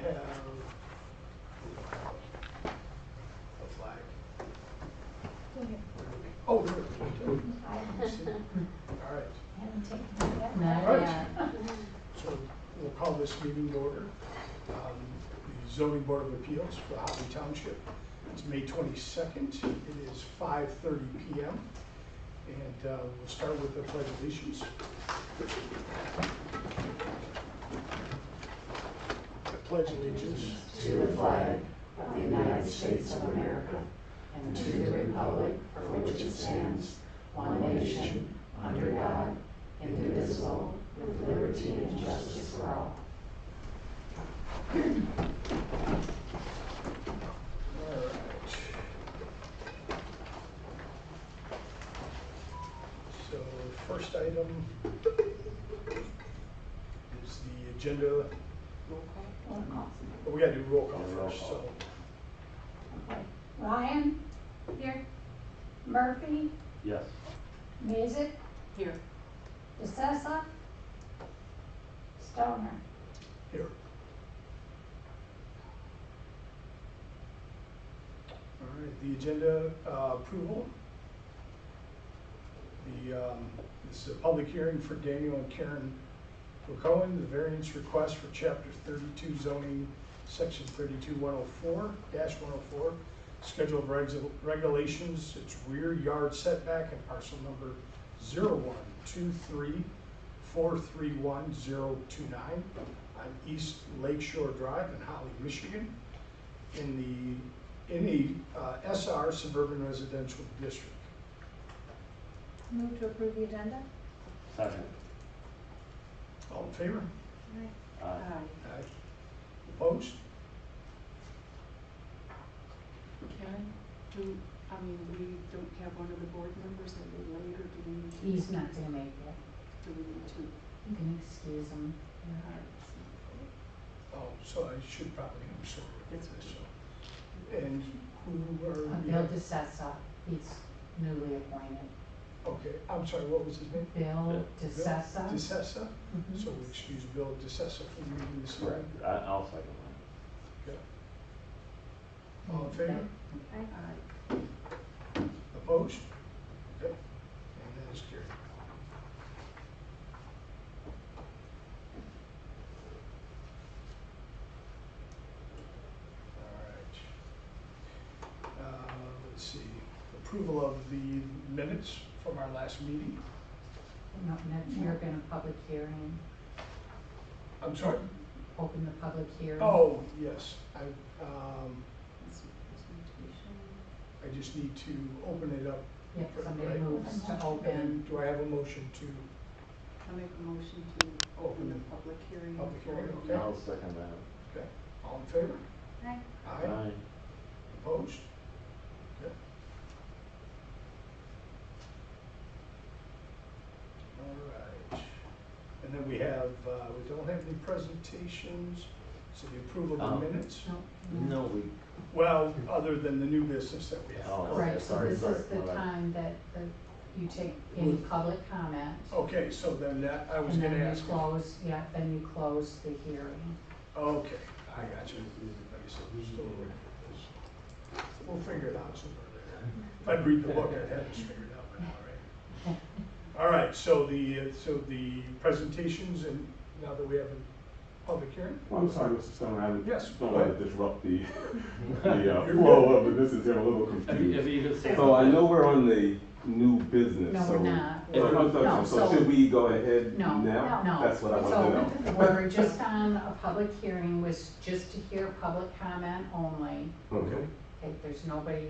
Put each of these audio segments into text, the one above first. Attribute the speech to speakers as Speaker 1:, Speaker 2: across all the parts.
Speaker 1: have a flag. Oh, there it is. All right.
Speaker 2: Not
Speaker 1: Right.
Speaker 2: yet.
Speaker 1: So we'll call this meeting to order. The Zoning Board of Appeals for Holly Township. It's May 22nd. It is 5:30 p.m. And we'll start with the Pledge of Allegiance. I pledge allegiance
Speaker 3: to the flag of the United States of America and to the republic for which it stands, one nation, under God, indivisible, with liberty and justice for all.
Speaker 1: All right. So first item is the agenda.
Speaker 2: Roll call.
Speaker 1: But we gotta do roll call first, so.
Speaker 2: Okay. Ryan? Here. Murphy?
Speaker 4: Yes.
Speaker 2: Mazik?
Speaker 5: Here.
Speaker 2: DeSessa? Stoner?
Speaker 1: Here. All right, the agenda approval. This is a public hearing for Daniel and Karen Cohen, the variance request for Chapter 32 zoning, Section 32104-104, Schedule of Regulations, it's rear yard setback and parcel number 0123431029 on East Lakeshore Drive in Holly, Michigan, in a SR suburban residential district.
Speaker 5: Move to approve the agenda?
Speaker 4: Second.
Speaker 1: All in favor?
Speaker 4: Aye.
Speaker 1: Aye. Opposed?
Speaker 5: Karen, we don't have one of the board members, are they late, or do we need to?
Speaker 2: He's not gonna make it.
Speaker 5: Do we need to?
Speaker 2: You can excuse him.
Speaker 1: Oh, so I should probably, I'm sorry.
Speaker 5: That's
Speaker 1: So, and who are we?
Speaker 2: Bill DeSessa, he's newly appointed.
Speaker 1: Okay, I'm sorry, what was his name?
Speaker 2: Bill DeSessa.
Speaker 1: DeSessa?
Speaker 2: Mhm.
Speaker 1: So we excuse Bill DeSessa from the meeting this evening.
Speaker 4: I'll second
Speaker 1: Okay. All in favor?
Speaker 5: Aye.
Speaker 1: Opposed? Okay. And that is carried. All right. Let's see. Approval of the minutes from our last meeting.
Speaker 2: No, you're gonna public hearing,
Speaker 1: I'm sorry?
Speaker 2: open the public hearing.
Speaker 1: Oh, yes.
Speaker 5: This presentation.
Speaker 1: I just need to open it up.
Speaker 2: If somebody
Speaker 1: Right.
Speaker 2: moves to open.
Speaker 1: Do I have a motion to
Speaker 5: I'll make a motion to open the public hearing.
Speaker 1: Public hearing,
Speaker 4: it.
Speaker 1: okay.
Speaker 4: I'll second that.
Speaker 1: Okay, all in favor?
Speaker 2: Aye.
Speaker 1: Aye. Opposed? Okay. All right. And then we have, we don't have any presentations, so the approval of the minutes?
Speaker 4: No, we,
Speaker 1: Well, other than the new business that we have.
Speaker 4: Oh,
Speaker 2: Right, so
Speaker 4: sorry,
Speaker 2: this
Speaker 4: sorry,
Speaker 2: is the
Speaker 4: my bad.
Speaker 2: time that you take any public comment.
Speaker 1: Okay, so then that, I was
Speaker 2: And
Speaker 1: gonna
Speaker 2: then
Speaker 1: ask.
Speaker 2: you close, yeah, then you close the hearing.
Speaker 1: Okay, I got you. We'll figure it out sooner or later. If I'd read the book, I'd have this figured out by now, right? All right, so the presentations, and now that we have a public hearing?
Speaker 6: Well, I'm sorry, Mr. Stone, I
Speaker 1: Yes,
Speaker 6: don't
Speaker 1: go
Speaker 6: want
Speaker 1: ahead.
Speaker 6: to disrupt the flow of the business here, I'm a little
Speaker 4: if
Speaker 6: confused.
Speaker 4: you could say.
Speaker 6: So I know we're on the new business,
Speaker 2: No,
Speaker 6: so.
Speaker 2: we're not.
Speaker 6: So should we go ahead
Speaker 2: No,
Speaker 6: now?
Speaker 2: no.
Speaker 6: That's what I want to know.
Speaker 2: So we're just on a public hearing, was just to hear public comment only.
Speaker 6: Okay,
Speaker 2: If there's nobody,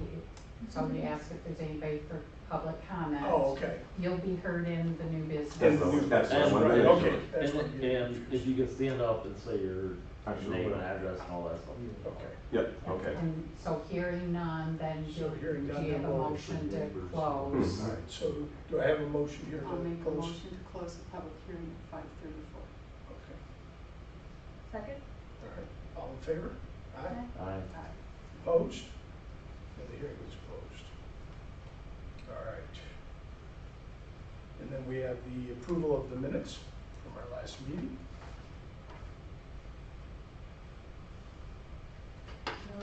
Speaker 2: if somebody asks if there's anybody for public comment.
Speaker 1: Oh, okay.
Speaker 2: You'll be heard in the new business.
Speaker 6: That's what I want to
Speaker 1: Right,
Speaker 6: know.
Speaker 1: okay. That's what you-
Speaker 4: And if you could stand up and say your
Speaker 6: Actually,
Speaker 4: name and address and all that stuff.
Speaker 1: Okay.
Speaker 6: Yep, okay.
Speaker 2: And so hearing none, then
Speaker 1: So hearing none,
Speaker 2: do you have a
Speaker 1: then we'll-
Speaker 2: motion to
Speaker 1: All
Speaker 2: close?
Speaker 1: right, so do I have a motion here
Speaker 5: I'll make
Speaker 1: to
Speaker 5: a
Speaker 1: close?
Speaker 5: motion to close the public hearing at 5:34.
Speaker 1: Okay,
Speaker 5: Second?
Speaker 1: all right. All in favor? Aye.
Speaker 4: Aye.
Speaker 1: Opposed? And the hearing is closed. All right. And then we have the approval of the minutes from our last meeting.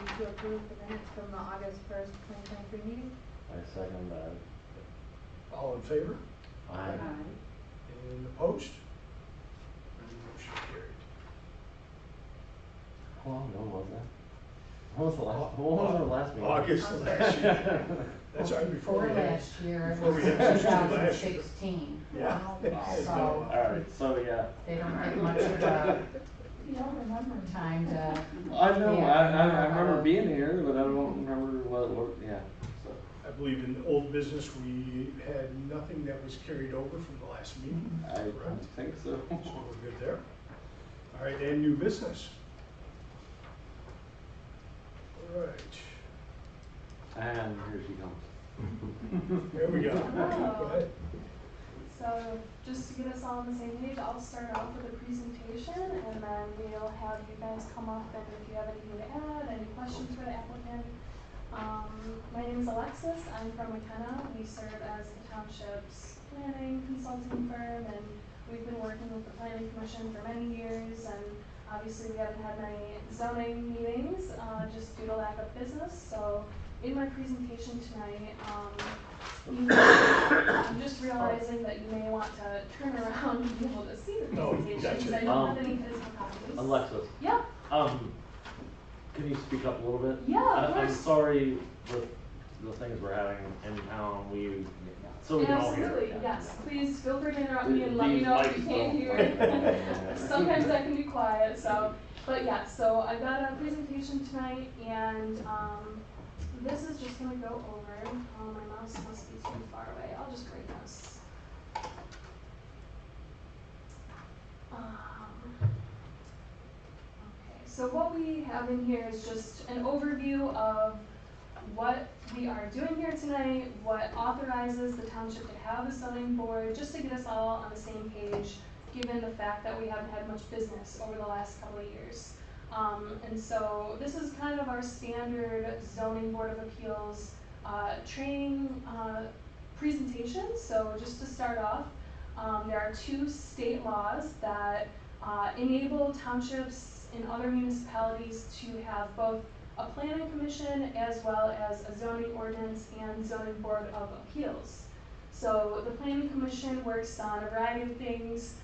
Speaker 7: to approve the minutes from the August 1st, 2023 meeting.
Speaker 4: I second that.
Speaker 1: All in favor?
Speaker 4: Aye.
Speaker 1: And opposed? And motion carried.
Speaker 4: How long ago was that? When was the last, when was our last meeting?
Speaker 1: August of last year. That's right, before we had.
Speaker 2: last year,
Speaker 1: Before we had
Speaker 2: two
Speaker 1: last year.
Speaker 2: thousand sixteen.
Speaker 1: Yeah.
Speaker 2: So-
Speaker 4: Alright, so yeah.
Speaker 2: They don't get much of a time to.
Speaker 4: I know,
Speaker 2: Yeah.
Speaker 4: I remember being here, but I don't remember what, yeah, so.
Speaker 1: I believe in old business, we had nothing that was carried over from the last meeting.
Speaker 4: I don't think so.
Speaker 1: So we're good there. All right, and new business. All right,
Speaker 4: And here she comes.
Speaker 1: there we go.
Speaker 8: Hello.
Speaker 1: Go ahead.
Speaker 8: So just to get us all on the same page, I'll start off with a presentation and then we'll have you guys come up and if you have anything to add, any questions for the applicant. My name is Alexis, I'm from McKenna. We serve as the township's planning consulting firm and we've been working with the planning commission for many years and obviously we haven't had many zoning meetings, just due to lack of business. So in my presentation tonight, I'm just realizing that you may want to turn around and be able to see the
Speaker 1: Oh,
Speaker 8: presentation,
Speaker 1: gotcha.
Speaker 8: because I don't have any physical copies.
Speaker 4: Alexis,
Speaker 8: Yeah,
Speaker 4: can you speak up a little bit?
Speaker 8: yeah, of
Speaker 4: I'm
Speaker 8: course.
Speaker 4: sorry with the things we're having in town, so we can all hear.
Speaker 8: Absolutely,
Speaker 4: Yeah.
Speaker 8: yes. Please feel free to interrupt me and let me
Speaker 4: These
Speaker 8: know if you
Speaker 4: mics
Speaker 8: can't
Speaker 4: don't
Speaker 8: hear.
Speaker 4: work.
Speaker 8: Sometimes I can be quiet, so, but yeah, so I've got a presentation tonight and, this is just gonna go over, my mouse must be too far away, I'll just bring this. Okay, so what we have in here is just an overview of what we are doing here tonight, what authorizes the township to have a zoning board, just to get us all on the same page, given the fact that we haven't had much business over the last couple of years. And so this is kind of our standard zoning board of appeals training presentation. So just to start off, there are 2 state laws that enable townships and other municipalities to have both a planning commission as well as a zoning ordinance and zoning board of appeals. So the planning commission works on a variety of things,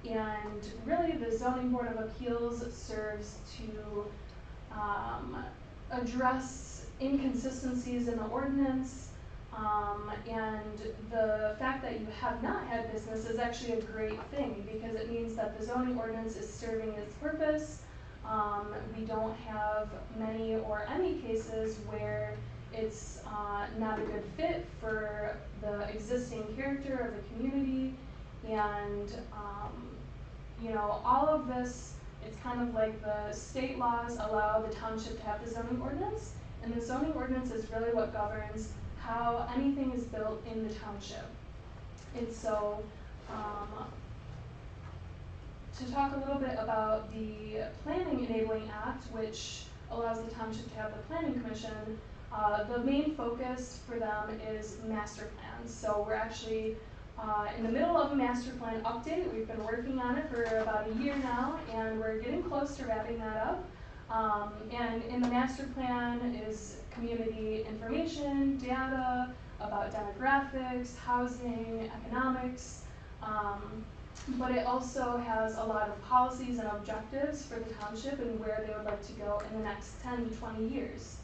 Speaker 8: and really the zoning board of appeals serves to address inconsistencies in the ordinance, and the fact that you have not had business is actually a great thing because it means that the zoning ordinance is serving its purpose. We don't have many or any cases where it's not a good fit for the existing character of the community, and you know, all of this, it's kind of like the state laws allow the township to have the zoning ordinance, and the zoning ordinance is really what governs how anything is built in the township. And so, to talk a little bit about the Planning Enabling Act, which allows the township to have the planning commission, the main focus for them is master plans. So we're actually in the middle of a master plan update. We've been working on it for about a year now, and we're getting close to wrapping that up. And in the master plan is community information, data about demographics, housing, economics, but it also has a lot of policies and objectives for the township and where they would like to go in the next 10 to 20 years.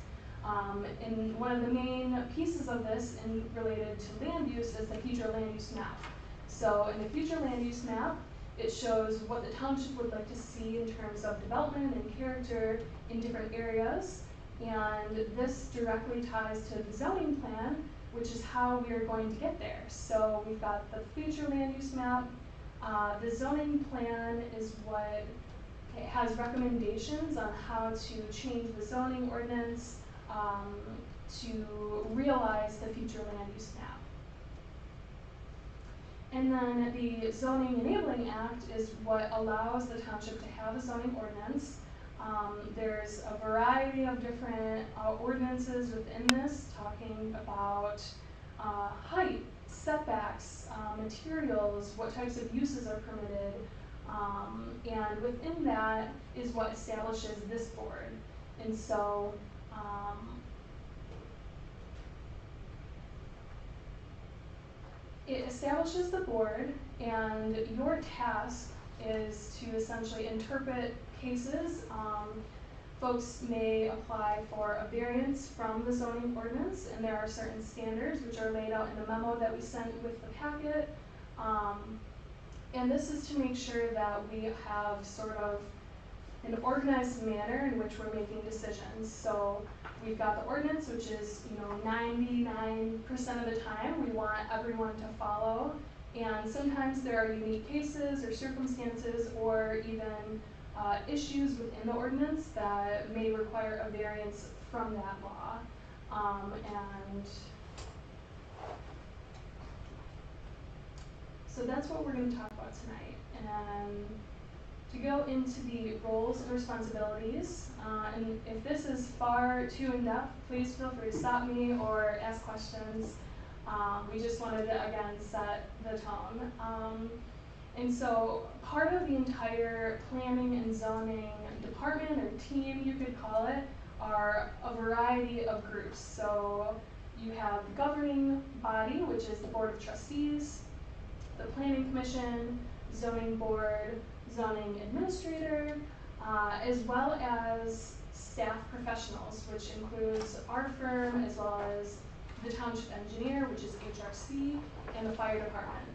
Speaker 8: And one of the main pieces of this and related to land use is the future land use map. So in the future land use map, it shows what the township would like to see in terms of development and character in different areas. And this directly ties to the zoning plan, which is how we are going to get there. So we've got the future land use map. The zoning plan is what it has recommendations on how to change the zoning ordinance to realize the future land use map. And then the Zoning Enabling Act is what allows the township to have a zoning ordinance. There's a variety of different ordinances within this, talking about height, setbacks, materials, what types of uses are permitted, and within that is what establishes this board. And so, it establishes the board, and your task is to essentially interpret cases. Folks may apply for a variance from the zoning ordinance, and there are certain standards which are laid out in the memo that we sent with the packet. And this is to make sure that we have sort of an organized manner in which we're making decisions. So we've got the ordinance, which is 99% of the time we want everyone to follow. And sometimes there are unique cases or circumstances or even issues within the ordinance that may require a variance from that law. And so that's what we're going to talk about tonight. And to go into the roles and responsibilities, and if this is far too in-depth, please feel free to stop me or ask questions. We just wanted to, again, set the tone. And so part of the entire planning and zoning department or team, you could call it, are a variety of groups. So you have the governing body, which is the Board of Trustees, the Planning Commission, Zoning Board, Zoning Administrator, as well as staff professionals, which includes our firm as well as the Township Engineer, which is HRC, and the Fire Department.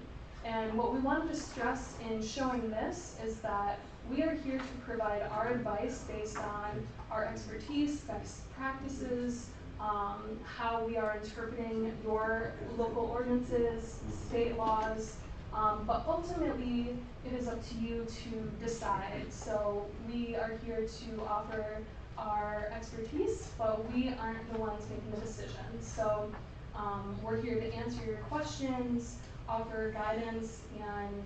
Speaker 8: And what we wanted to stress in showing this is that we are here to provide our advice based on our expertise, best practices, how we are interpreting your local ordinances, state laws, but ultimately it is up to you to decide. So we are here to offer our expertise, but we aren't the ones making the decisions. So we're here to answer your questions, offer guidance, and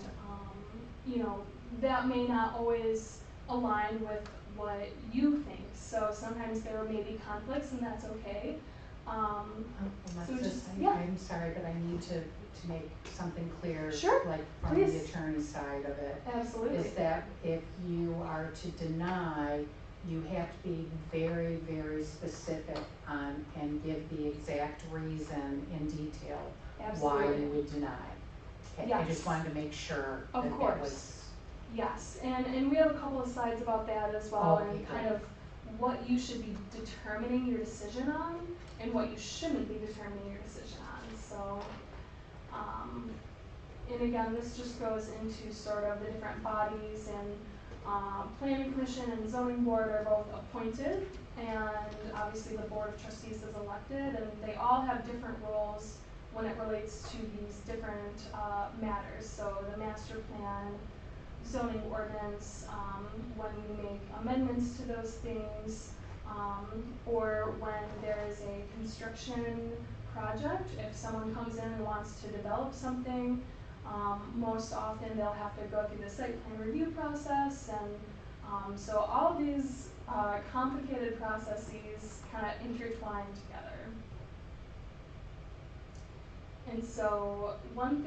Speaker 8: that may not always align with what you think. So sometimes there may be conflicts, and that's okay.
Speaker 2: I'm sorry, but I need to make something clear,
Speaker 8: Sure,
Speaker 2: like from
Speaker 8: please.
Speaker 2: the attorney side of it.
Speaker 8: Absolutely.
Speaker 2: Is that if you are to deny, you have to be very, very specific on and give the exact reason in detail why
Speaker 8: Absolutely.
Speaker 2: you would deny. Okay, I
Speaker 8: Yes.
Speaker 2: just wanted to make sure
Speaker 8: Of
Speaker 2: that
Speaker 8: course.
Speaker 2: that was.
Speaker 8: Yes, and we have a couple of slides about that as well,
Speaker 2: Okay,
Speaker 8: and kind of what you should be determining your decision on and what you shouldn't be determining your decision on. So, and again, this just goes into sort of the different bodies, and Planning Commission and Zoning Board are both appointed, and obviously the Board of Trustees is elected, and they all have different roles when it relates to these different matters. So the master plan, zoning ordinance, when we make amendments to those things, or when there is a construction project, if someone comes in and wants to develop something, most often they'll have to go through the site plan review process, and so all of these complicated processes kind of intertwine together. And so one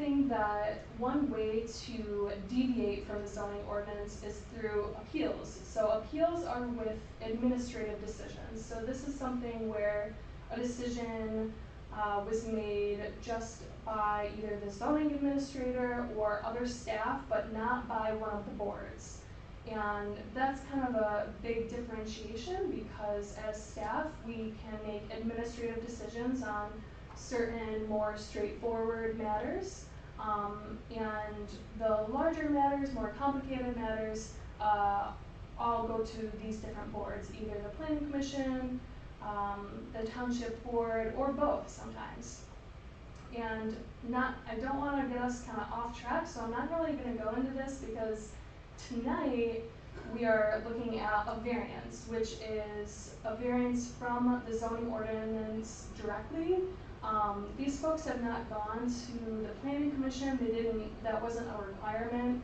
Speaker 8: way to deviate from the zoning ordinance is through appeals. So appeals are with administrative decisions. So this is something where a decision was made just by either the zoning administrator or other staff, but not by one of the boards. And that's kind of a big differentiation, because as staff, we can make administrative decisions on certain more straightforward matters, and the larger matters, more complicated matters, all go to these different boards, either the Planning Commission, the Township Board, or both sometimes. And I don't want to get us kind of off track, so I'm not really going to go into this, because tonight we are looking at a variance, which is a variance from the zoning ordinance directly. These folks have not gone to the Planning Commission. That wasn't a requirement,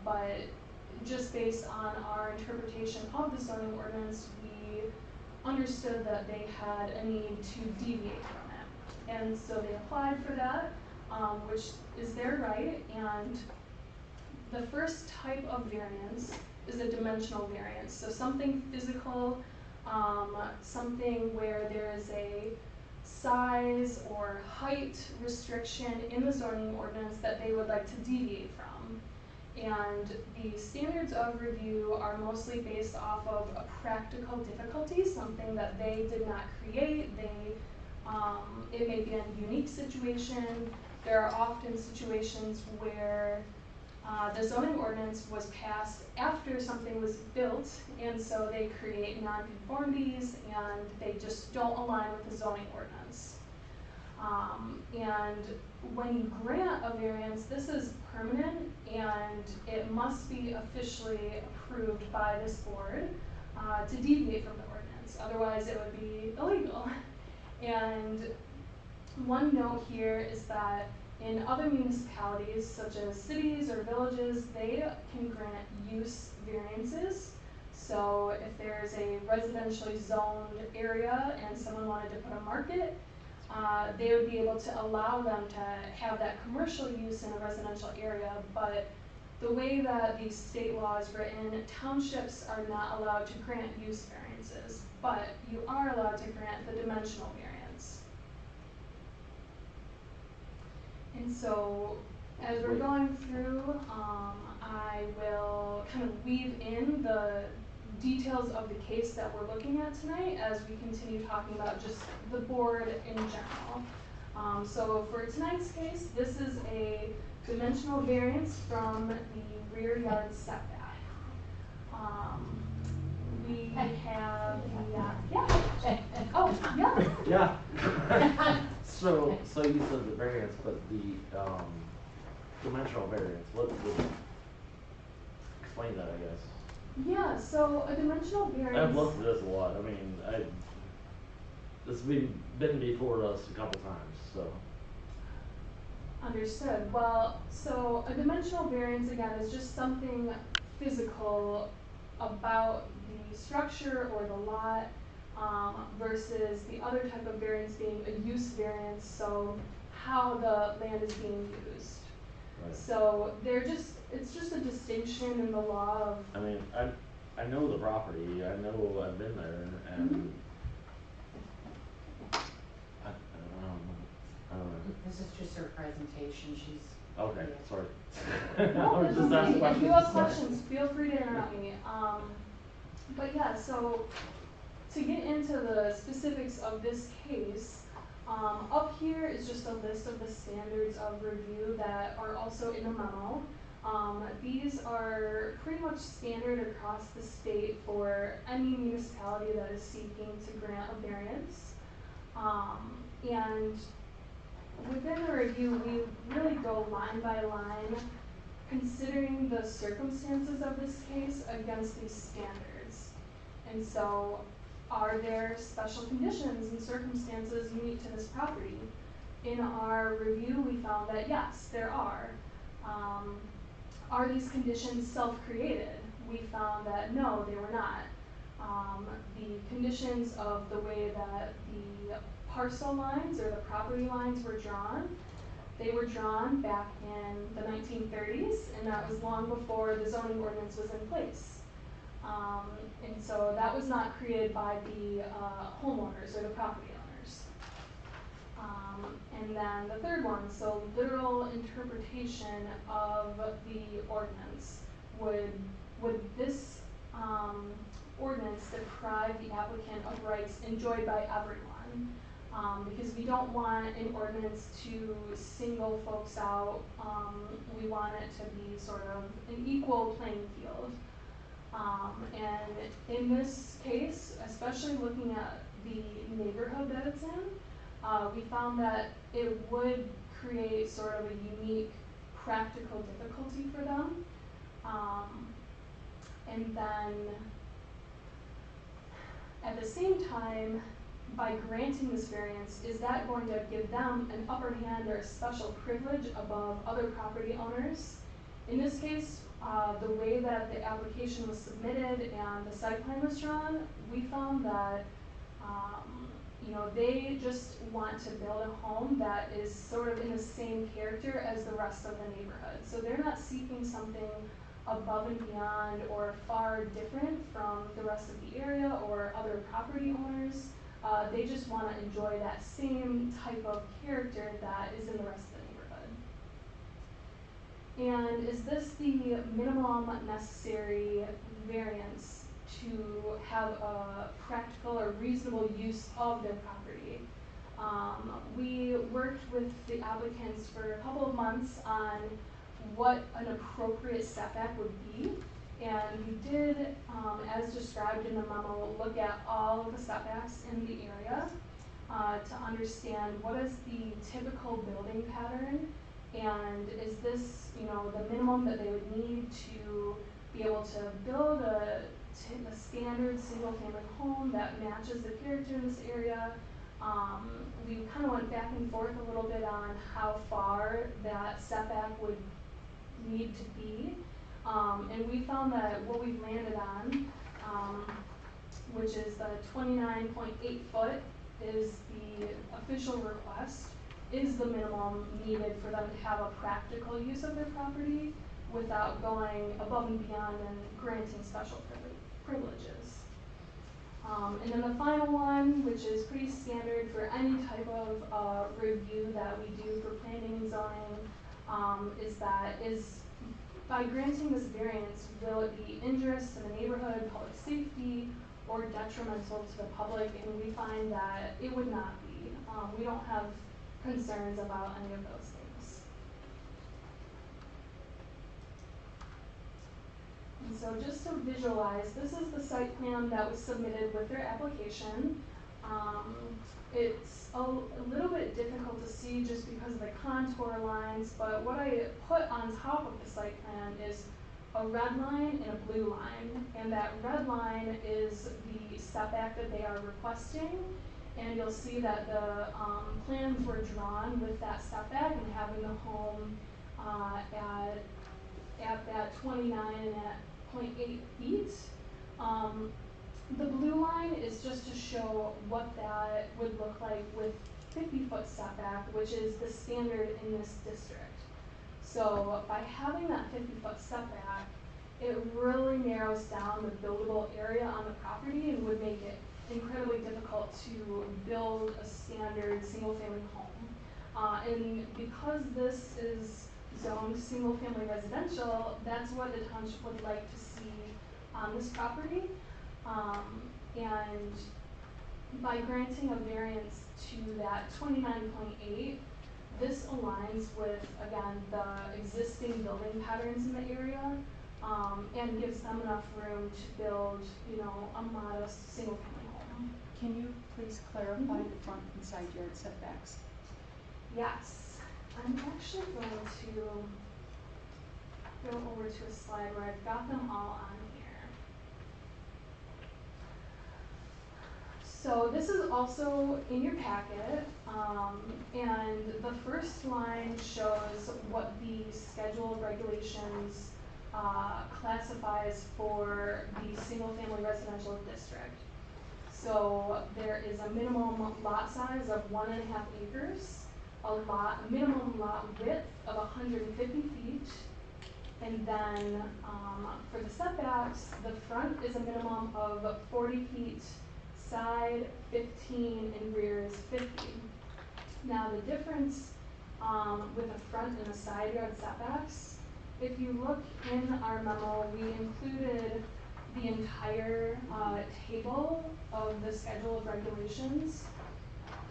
Speaker 8: but just based on our interpretation of the zoning ordinance, we understood that they had a need to deviate from it. And so they applied for that, which is their right. And the first type of variance is a dimensional variance. So something physical something where there is a size or height restriction in the zoning ordinance that they would like to deviate from. And the standards of review are mostly based off of a practical difficulty, something that they did not create. It may be a unique situation. There are often situations where the zoning ordinance was passed after something was built, and so they create nonconformities and they just don't align with the zoning ordinance. And when you grant a variance, this is permanent and it must be officially approved by this board to deviate from the ordinance. Otherwise, it would be illegal. And one note here is that in other municipalities, such as cities or villages, they can grant use variances. So if there's a residentially zoned area and someone wanted to put a market, they would be able to allow them to have that commercial use in a residential area. But the way that the state law is written, townships are not allowed to grant use variances, but you are allowed to grant the dimensional variance. And so, as we're going through, I will kind of weave in the details of the case that we're looking at tonight as we continue talking about just the board in general. So for tonight's case, this is a dimensional variance from the rear yard setback. We have the, oh, yeah.
Speaker 4: Yeah. So you said the variance, but the dimensional variance, what would explain that, I guess?
Speaker 8: Yeah, so a dimensional variance.
Speaker 4: I've looked at this a lot. I mean, it's been before us a couple times, so.
Speaker 8: Understood. Well, so a dimensional variance, again, is just something physical about the structure or the lot, versus the other type of variance being a use variance, so how the land is being used.
Speaker 4: Right.
Speaker 8: So it's just a distinction in the law of.
Speaker 4: I mean, I know the property. I know I've been there, and
Speaker 8: Mm-hmm.
Speaker 4: I don't know.
Speaker 2: This is just her presentation, she's.
Speaker 4: Okay,
Speaker 2: yeah.
Speaker 4: sorry.
Speaker 8: No,
Speaker 4: I was
Speaker 8: it's
Speaker 4: just
Speaker 8: okay.
Speaker 4: asking
Speaker 8: If you have
Speaker 4: questions.
Speaker 8: questions, feel free to interrupt me. But yeah, so to get into the specifics of this case, up here is just a list of the standards of review that are also in the memo. These are pretty much standard across the state for any municipality that is seeking to grant a variance. And within the review, we really go line by line, considering the circumstances of this case against these standards. And so, are there special conditions and circumstances unique to this property? In our review, we found that yes, there are. Are these conditions self-created? We found that no, they were not. The conditions of the way that the parcel lines or the property lines were drawn, they were drawn back in the 1930s, and that was long before the zoning ordinance was in place. And so that was not created by the homeowners or the property owners. And then the third one, so literal interpretation of the ordinance. Would this ordinance deprive the applicant of rights enjoyed by everyone? Because we don't want an ordinance to single folks out. We want it to be sort of an equal playing field. And in this case, especially looking at the neighborhood that it's in, we found that it would create sort of a unique practical difficulty for them. And then at the same time, by granting this variance, is that going to give them an upper hand or a special privilege above other property owners? In this case, the way that the application was submitted and the site plan was drawn, we found that they just want to build a home that is sort of in the same character as the rest of the neighborhood. So they're not seeking something above and beyond or far different from the rest of the area or other property owners. They just want to enjoy that same type of character that is in the rest of the neighborhood. And is this the minimum necessary variance to have a practical or reasonable use of their property? We worked with the applicants for a couple of months on what an appropriate setback would be. And we did, as described in the memo, look at all of the setbacks in the area to understand what is the typical building pattern, and is this, the minimum that they would need to be able to build a standard single-family home that matches the character in this area. We kind of went back and forth a little bit on how far that setback would need to be. And we found that what we've landed on, which is the 29.8 foot is the official request, is the minimum needed for them to have a practical use of their property without going above and beyond and granting special privileges. And then the final one, which is pretty standard for any type of review that we do for planning and zoning, is by granting this variance, will it be injurious to the neighborhood, public safety, or detrimental to the public? And we find that it would not be. We don't have concerns about any of those things. And so just to visualize, this is the site plan that was submitted with their application. It's a little bit difficult to see just because of the contour lines, but what I put on top of the site plan is a red line and a blue line, and that red line is the setback that they are requesting, and you'll see that the plans were drawn with that setback and having the home at that 29.8 feet. The blue line is just to show what that would look like with 50-foot setback, which is the standard in this district. So by having that 50-foot setback, it really narrows down the buildable area on the property and would make it incredibly difficult to build a standard single-family home. And because this is zoned single-family residential, that's what the township would like to see on this property. And by granting a variance to that 29.8, this aligns with, again, the existing building patterns in the area, and gives them enough room to build, a modest single-family home.
Speaker 5: Can you please clarify the front and side yard setbacks?
Speaker 8: Yes, I'm actually going to go over to a slide where I've got them all on here. So this is also in your packet, and the first line shows what the schedule of regulations classifies for the single-family residential district. So there is a minimum lot size of 1.5 acres, a minimum lot width of 150 feet, and then for the setbacks, the front is a minimum of 40 feet, side 15, and rear is 50. Now the difference with the front and the side yard setbacks, if you look in our memo, we included the entire table of the schedule of regulations.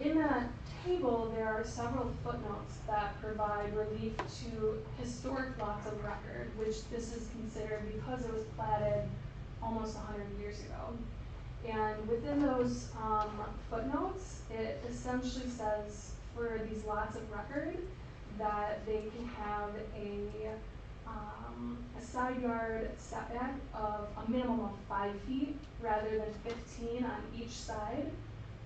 Speaker 8: In that table, there are several footnotes that provide relief to historic lots of record, which this is considered because it was platted almost 100 years ago. And within those footnotes, it essentially says for these lots of record that they can have a side yard setback of a minimum of 5 feet rather than 15 on each side,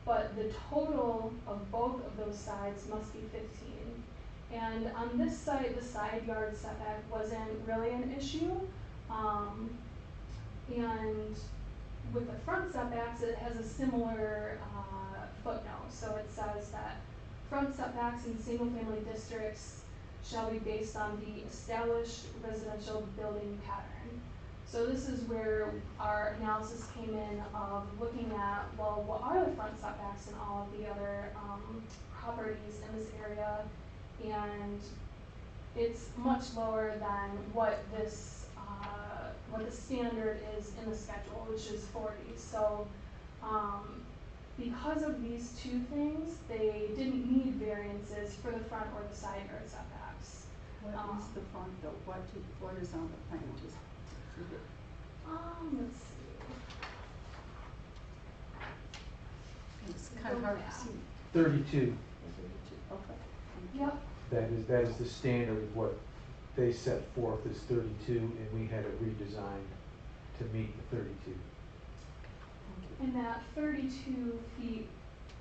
Speaker 8: but the total of both of those sides must be 15. And on this site, the side yard setback wasn't really an issue. And with the front setbacks, it has a similar footnote. So it says that front setbacks in single-family districts shall be based on the established residential building pattern. So this is where our analysis came in of looking at, well, what are the front setbacks in all of the other properties in this area? And it's much lower than what this, what the standard is in the schedule, which is 40. So because of these two things, they didn't need variances for the front or the side yard setbacks.
Speaker 5: What is the front though? What is on the plan? Just
Speaker 8: Let's see.
Speaker 5: it's kind of hard to see.
Speaker 3: 32.
Speaker 5: Okay.
Speaker 8: Yep.
Speaker 3: That is the standard of what they set forth as 32, and we had it redesigned to meet the 32.
Speaker 8: And that 32 feet,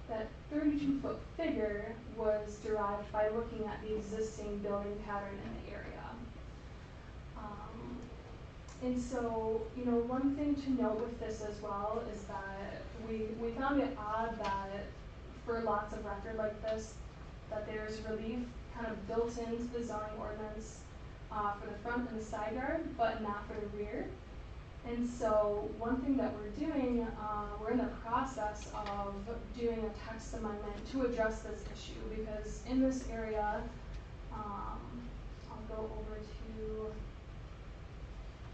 Speaker 8: that 32-foot figure was derived by looking at the existing building pattern in the area. And so, you know, one thing to note with this as well is that we found it odd that for lots of record like this, that there's relief kind of built into the zoning ordinance for the front and the side yard, but not for the rear. And so one thing that we're doing, we're in the process of doing a text amendment to address this issue, because in this area, I'll go over to,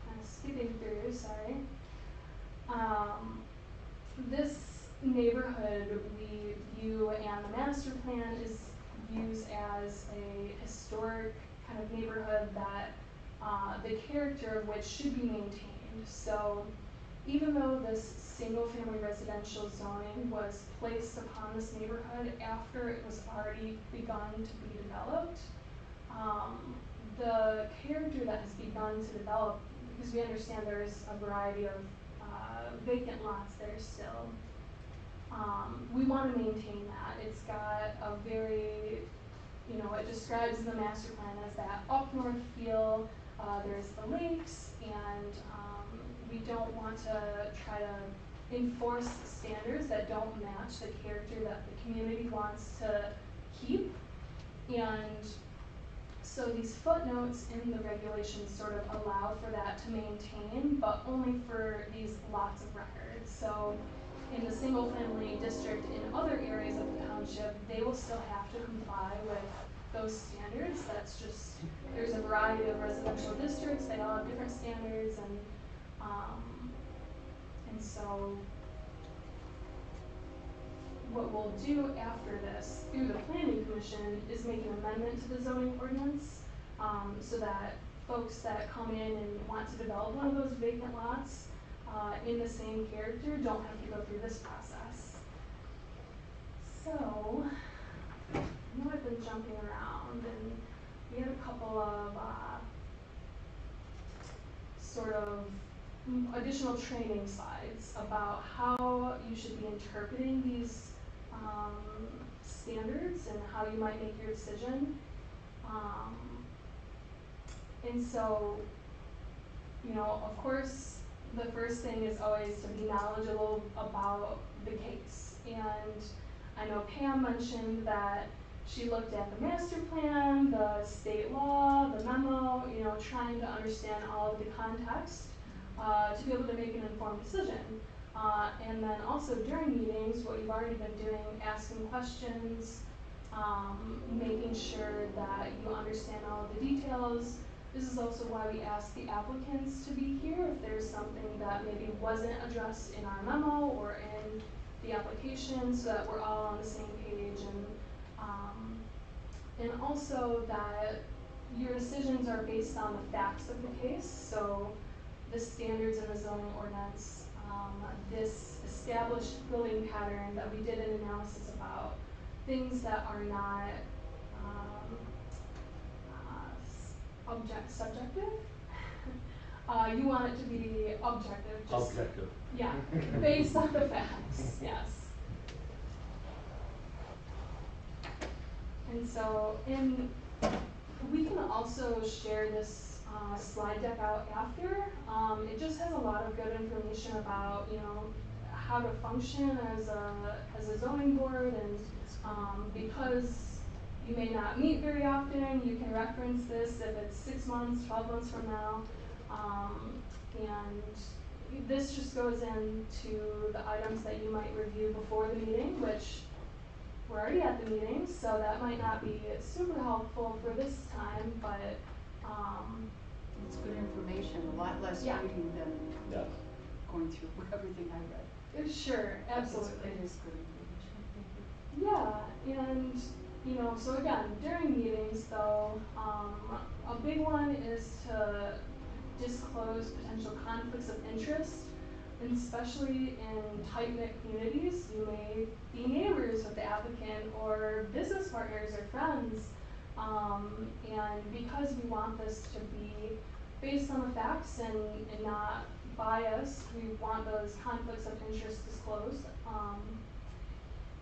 Speaker 8: kind of skipping through, sorry. This neighborhood we view, and the master plan is views as a historic kind of neighborhood that the character of which should be maintained. So even though this single-family residential zoning was placed upon this neighborhood after it was already begun to be developed, the character that has begun to develop, because we understand there's a variety of vacant lots there still, we want to maintain that. It's got a very, you know, it describes in the master plan as that up north feel. There's the lakes, and we don't want to try to enforce standards that don't match the character that the community wants to keep. And so these footnotes in the regulations sort of allow for that to maintain, but only for these lots of record. So in the single family district in other areas of the township, they will still have to comply with those standards. That's just, there's a variety of residential districts, they all have different standards, and so what we'll do after this through the planning commission is make an amendment to the zoning ordinance, so that folks that come in and want to develop one of those vacant lots in the same character don't have to go through this process. So I know I've been jumping around, and we had a couple of sort of additional training slides about how you should be interpreting these standards and how you might make your decision. And so, you know, of course, the first thing is always to be knowledgeable about the case. And I know Pam mentioned that she looked at the master plan, the state law, the memo, you know, trying to understand all of the context to be able to make an informed decision. And then also during meetings, what you've already been doing, asking questions, making sure that you understand all of the details. This is also why we ask the applicants to be here if there's something that maybe wasn't addressed in our memo or in the application, so that we're all on the same page, and also that your decisions are based on the facts of the case. So the standards in the zoning ordinance, this established building pattern that we did an analysis about, things that are not subjective. You want it to be objective. Just,
Speaker 4: Objective.
Speaker 8: yeah, based on the facts, yes. And so, we can also share this slide deck out after. It just has a lot of good information about, you know, how to function as a zoning board, and because, you may not meet very often, you can reference this if it's 6 months, 12 months from now. And this just goes into the items that you might review before the meeting, which we're already at the meeting, so that might not be super helpful for this time, but
Speaker 5: It's good information, a lot less
Speaker 8: Yeah.
Speaker 5: reading than
Speaker 4: Yes.
Speaker 5: going through everything I read.
Speaker 8: sure, absolutely.
Speaker 5: It is good information, thank you.
Speaker 8: Yeah, and so again, during meetings though, a big one is to disclose potential conflicts of interest, and especially in tight-knit communities. You may be neighbors with the applicant or business partners or friends, and because we want this to be based on the facts and not biased, we want those conflicts of interest disclosed.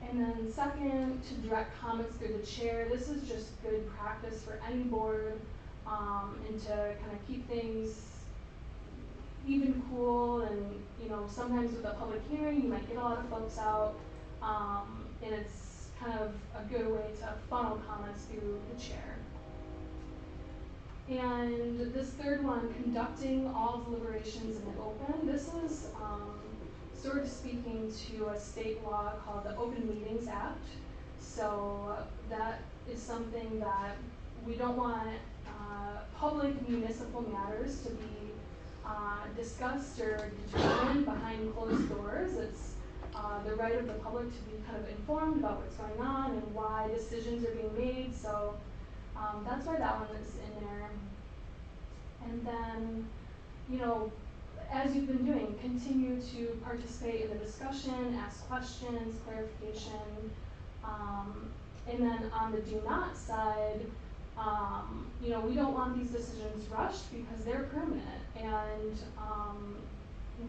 Speaker 8: And then second, to direct comments through the chair. This is just good practice for any board, and to kind of keep things even cool. And sometimes with a public hearing, you might get a lot of folks out, and it's kind of a good way to funnel comments through the chair. And this third one, conducting all deliberations in the open. This is sort of speaking to a state law called the Open Meetings Act. So that is something that we don't want public municipal matters to be discussed or determined behind closed doors. It's the right of the public to be kind of informed about what's going on and why decisions are being made. So that's why that one is in there. And then, as you've been doing, continue to participate in the discussion, ask questions, clarification. And then on the do not side, we don't want these decisions rushed because they're permanent. And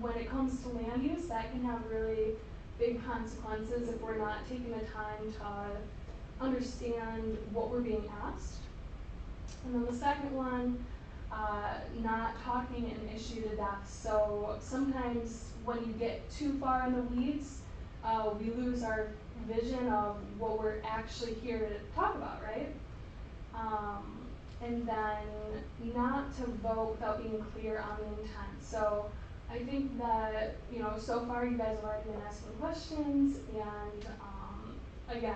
Speaker 8: when it comes to land use, that can have really big consequences if we're not taking the time to understand what we're being asked. And then the second one, not talking an issue to death. So sometimes when you get too far in the weeds, we lose our vision of what we're actually here to talk about, right? And then not to vote without being clear on the intent. So I think that, so far you guys have already been asking questions, and again,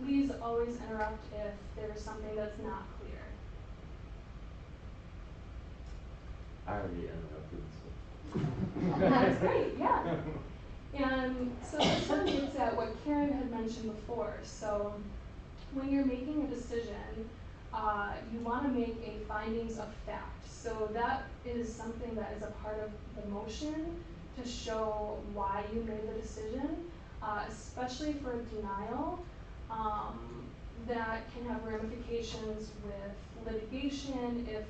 Speaker 8: please always interrupt if there's something that's not clear.
Speaker 4: I already interrupted, so.
Speaker 8: That's great, yeah. And so this one gets at what Karen had mentioned before. So when you're making a decision, you want to make a findings of fact. So that is something that is a part of the motion to show why you made the decision, especially for denial. That can have ramifications with litigation if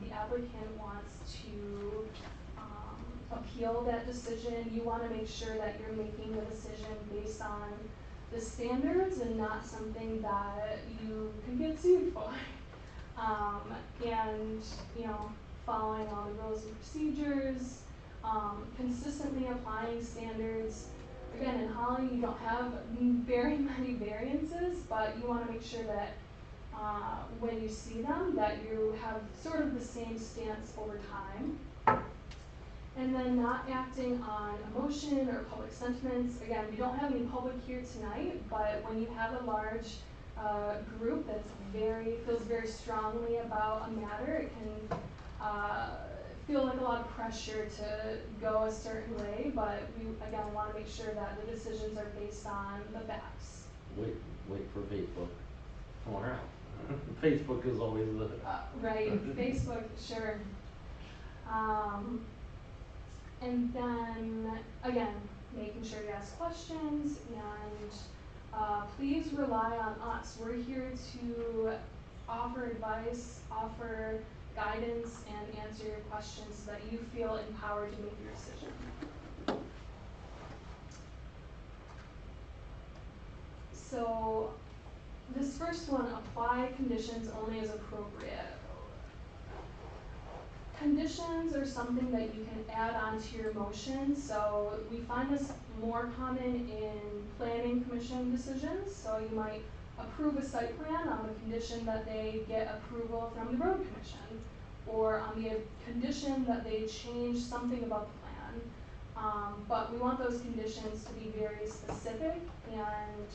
Speaker 8: the applicant wants to appeal that decision. You want to make sure that you're making the decision based on the standards and not something that you can get sued for. And following all the rules and procedures, consistently applying standards. Again, in Holly, you don't have very many variances, but you want to make sure that when you see them, that you have sort of the same stance over time. And then not acting on emotion or public sentiments. Again, we don't have any public here tonight, but when you have a large group that's feels very strongly about a matter, it can feel like a lot of pressure to go a certain way, but we, again, want to make sure that the decisions are based on the facts.
Speaker 4: Wait for Facebook. Come on around. Facebook is always the.
Speaker 8: Right, Facebook, sure. And then, again, making sure you ask questions, and please rely on us. We're here to offer advice, offer guidance, and answer your questions so that you feel empowered to make your decision. So this first one, apply conditions only as appropriate. Conditions are something that you can add onto your motion. So we find this more common in planning commission decisions. So you might approve a site plan on the condition that they get approval from the road commission, or on the condition that they change something about the plan. But we want those conditions to be very specific, and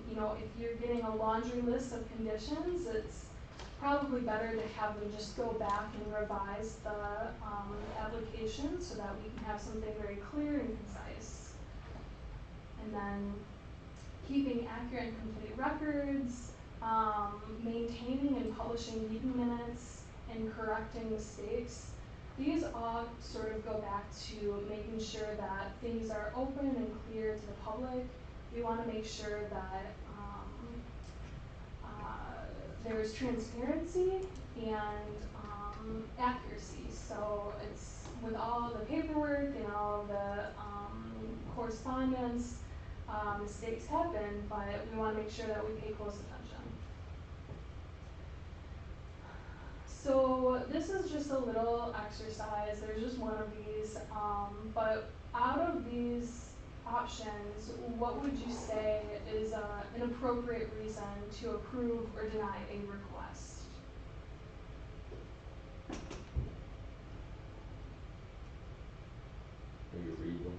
Speaker 8: you know, if you're getting a laundry list of conditions, it's probably better to have them just go back and revise the application so that we can have something very clear and concise. And then keeping accurate and complete records, maintaining and publishing meeting minutes, and correcting mistakes. These all sort of go back to making sure that things are open and clear to the public. We want to make sure that there is transparency and accuracy. So it's with all the paperwork and all the correspondence, mistakes happen, but we want to make sure that we pay close attention. So this is just a little exercise. There's just one of these, but out of these options, what would you say is an appropriate reason to approve or deny a request?
Speaker 4: Maybe read them.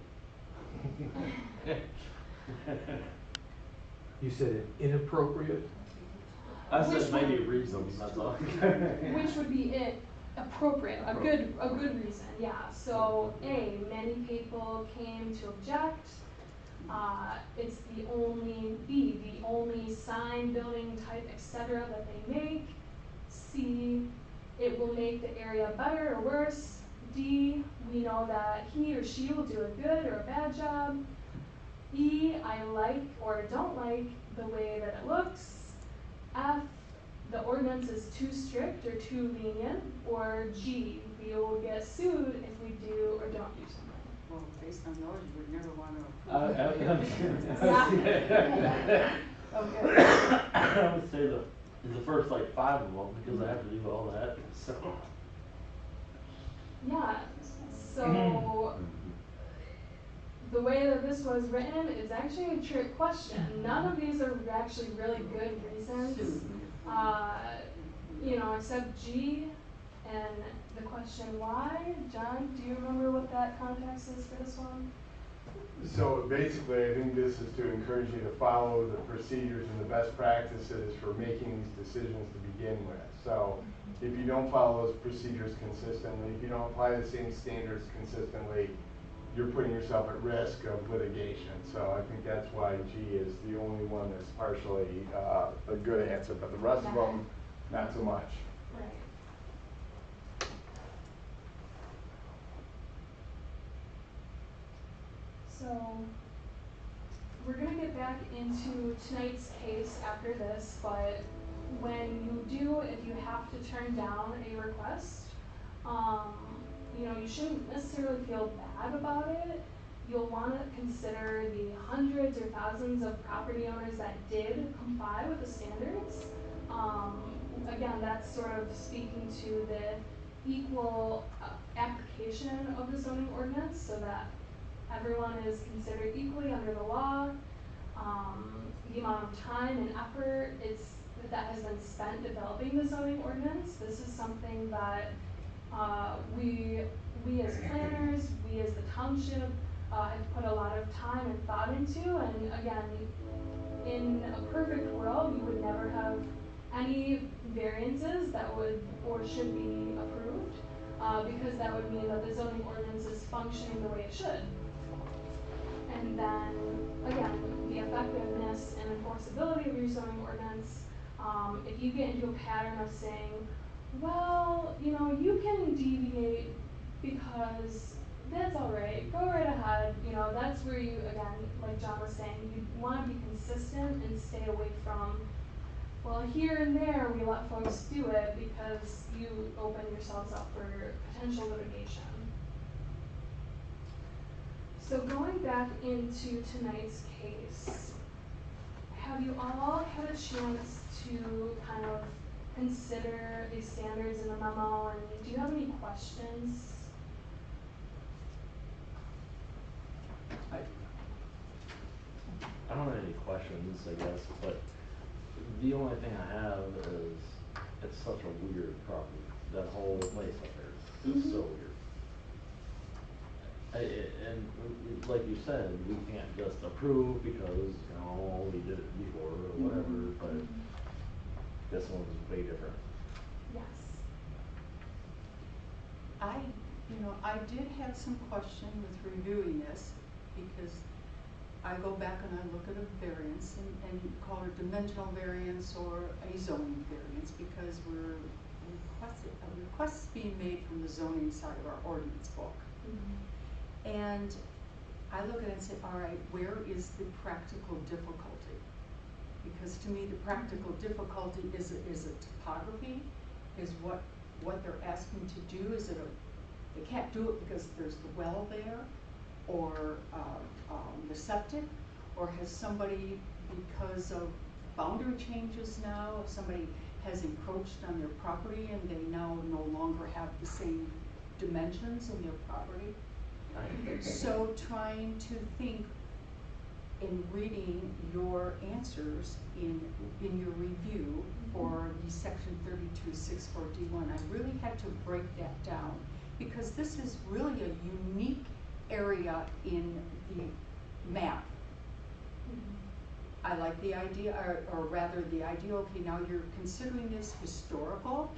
Speaker 3: You said it inappropriate?
Speaker 4: I
Speaker 8: Which
Speaker 4: said maybe
Speaker 8: one?
Speaker 4: read them, that's all.
Speaker 8: Which would be it appropriate, a good reason, yeah. So A, many people came to object. It's the only sign, building type, etc. that they make. C, it will make the area better or worse. D, we know that he or she will do a good or a bad job. E, I like or don't like the way that it looks. F, the ordinance is too strict or too lenient. Or G, we will get sued if we do or don't do something.
Speaker 5: Well, based on those, you would never want to approve.
Speaker 4: I would say the first like 5 of them, because I have to do all that, so.
Speaker 8: Yeah, so the way that this was written is actually a trick question. None of these are actually really good reasons, you know, except G and the question why. John, do you remember what that context is for this one?
Speaker 9: So basically, I think this is to encourage you to follow the procedures and the best practices for making these decisions to begin with. So if you don't follow those procedures consistently, if you don't apply the same standards consistently, you're putting yourself at risk of litigation. So I think that's why G is the only one that's partially a good answer, but the rest of them, not so much.
Speaker 8: Right. So we're going to get back into tonight's case after this, but when you do, if you have to turn down a request, you know, you shouldn't necessarily feel bad about it. You'll want to consider the hundreds or thousands of property owners that did comply with the standards. Again, that's sort of speaking to the equal application of the zoning ordinance so that everyone is considered equally under the law. The amount of time and effort that has been spent developing the zoning ordinance. This is something that we as planners, we as the township have put a lot of time and thought into. And again, in a perfect world, you would never have any variances that would or should be approved because that would mean that the zoning ordinance is functioning the way it should. And then, again, the effectiveness and enforceability of your zoning ordinance, if you get into a pattern of saying, well, you know, you can deviate because that's all right, go right ahead, you know, that's where you, again, like John was saying, you want to be consistent and stay away from, well, here and there we let folks do it because you open yourselves up for potential litigation. So going back into tonight's case, have you all had a chance to kind of consider the standards in the memo, and do you have any questions?
Speaker 4: I don't have any questions, I guess, but The only thing I have is, it's such a weird property, that whole place up there is so weird. And like you said, we can't just approve because, you know, we did it before or whatever, but this one's way different.
Speaker 8: Yes.
Speaker 3: I did have some question with reviewing this, because I go back and I look at a variance and call it a dimensional variance or a zoning variance, because a request is being made from the zoning side of our ordinance book. And I look at it and say, all right, where is the practical difficulty? Because to me, the practical difficulty is it topography? Is what they're asking to do, is it they can't do it because there's the well there, or the septic, or has somebody, because of boundary changes now, if somebody has encroached on their property and they now no longer have the same dimensions in their property. So trying to think in reading your answers in your review for the section 3264D1, I really had to break that down, because this is really a unique area in the map. I like the idea, or rather the idea, okay, now you're considering this historical,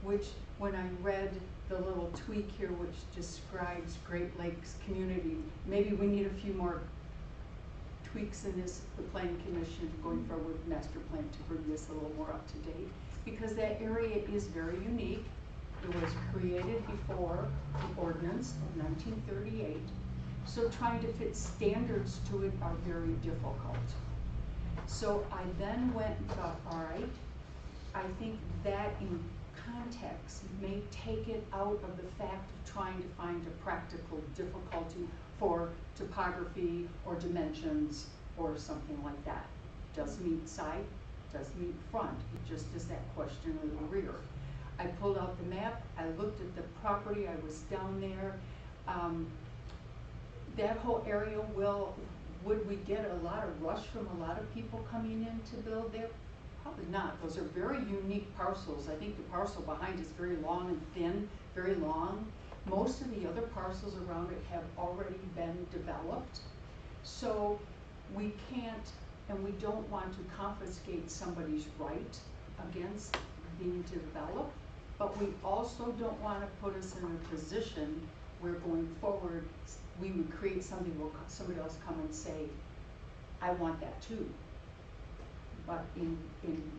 Speaker 3: which when I read the little tweak here which describes Great Lakes community, maybe we need a few more tweaks in this, the planning commission going forward with master plan to bring this a little more up to date, because that area is very unique. It was created before the ordinance of 1938, so trying to fit standards to it are very difficult. So I then went and thought, all right, I think that in context may take it out of the fact of trying to find a practical difficulty for topography or dimensions or something like that. Does meet side, does meet front, it just is that question in the rear. I pulled out the map, I looked at the property, I was down there. That whole area, would we get a lot of rush from a lot of people coming in to build there? Probably not. Those are very unique parcels. I think the parcel behind is very long and thin, very long. Most of the other parcels around it have already been developed. So we can't, and we don't want to confiscate somebody's right against being developed, but we also don't want to put us in a position where going forward we would create something where somebody else come and say, I want that too. But in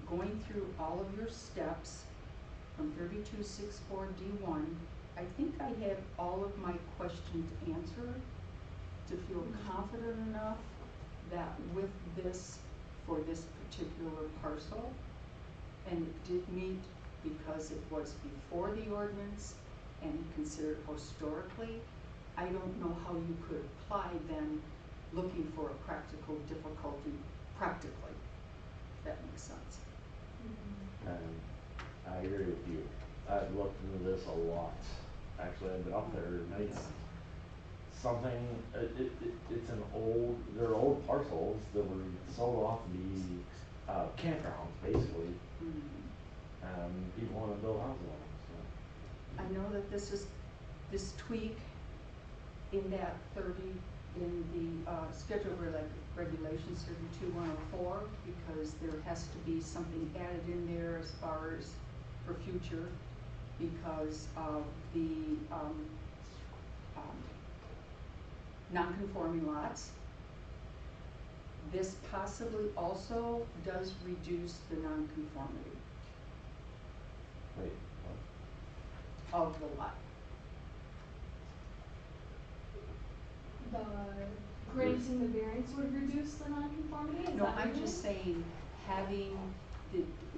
Speaker 3: going through all of your steps from 3264D1, I think I had all of my questions answered to feel confident enough that with this, for this particular parcel, and it did meet because it was before the ordinance and considered historically, I don't know how you could apply then looking for a practical difficulty practically, if that makes sense.
Speaker 4: And I agree with you. I've looked into this a lot. Actually, I've been up there nights. Something, it's an old, they're old parcels that were sold off to be campgrounds, basically. People want to build houses on them, so.
Speaker 3: I know that this tweak in that 30, in the schedule regulations 32104, because there has to be something added in there as far as for future, because of the non-conforming lots. This possibly also does reduce the non-conformity
Speaker 4: Wait,
Speaker 3: of the lot.
Speaker 8: The granting the variance would reduce the nonconformity? Is
Speaker 3: No,
Speaker 8: that what
Speaker 3: I'm
Speaker 8: you
Speaker 3: just
Speaker 8: mean?
Speaker 3: saying, having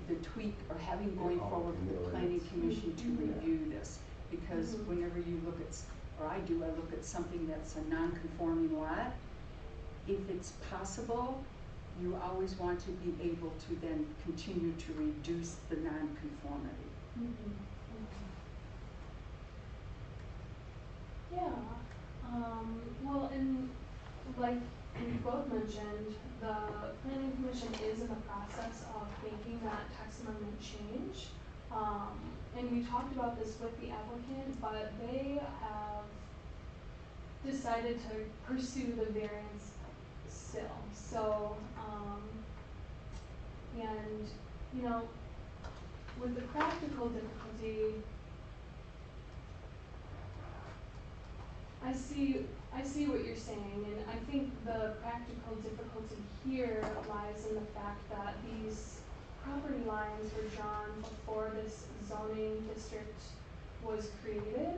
Speaker 3: the tweak, or having going forward with the planning commission to review this. Because whenever you look at, or I do, I look at something that's a non-conforming lot, if it's possible, you always want to be able to then continue to reduce the non-conformity.
Speaker 8: Yeah, well, and like we both mentioned, the planning commission is in the process of making that text amendment change. And we talked about this with the applicant, but they have decided to pursue the variance still. So, and, you know, with the practical difficulty, I see what you're saying, and I think the practical difficulty here lies in the fact that these property lines were drawn before this zoning district was created,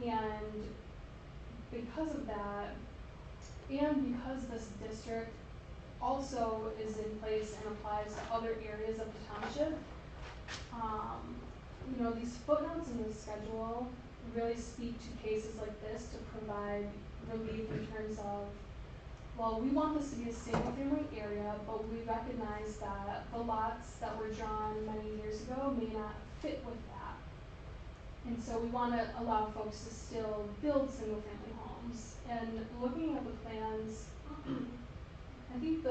Speaker 8: and because of that, and because this district also is in place and applies to other areas of the township, you know, these footnotes in the schedule really speak to cases like this to provide relief in terms of, well, we want this to be a single family area, but we recognize that the lots that were drawn many years ago may not fit with that. And so we want to allow folks to still build single family homes. And looking at the plans, I think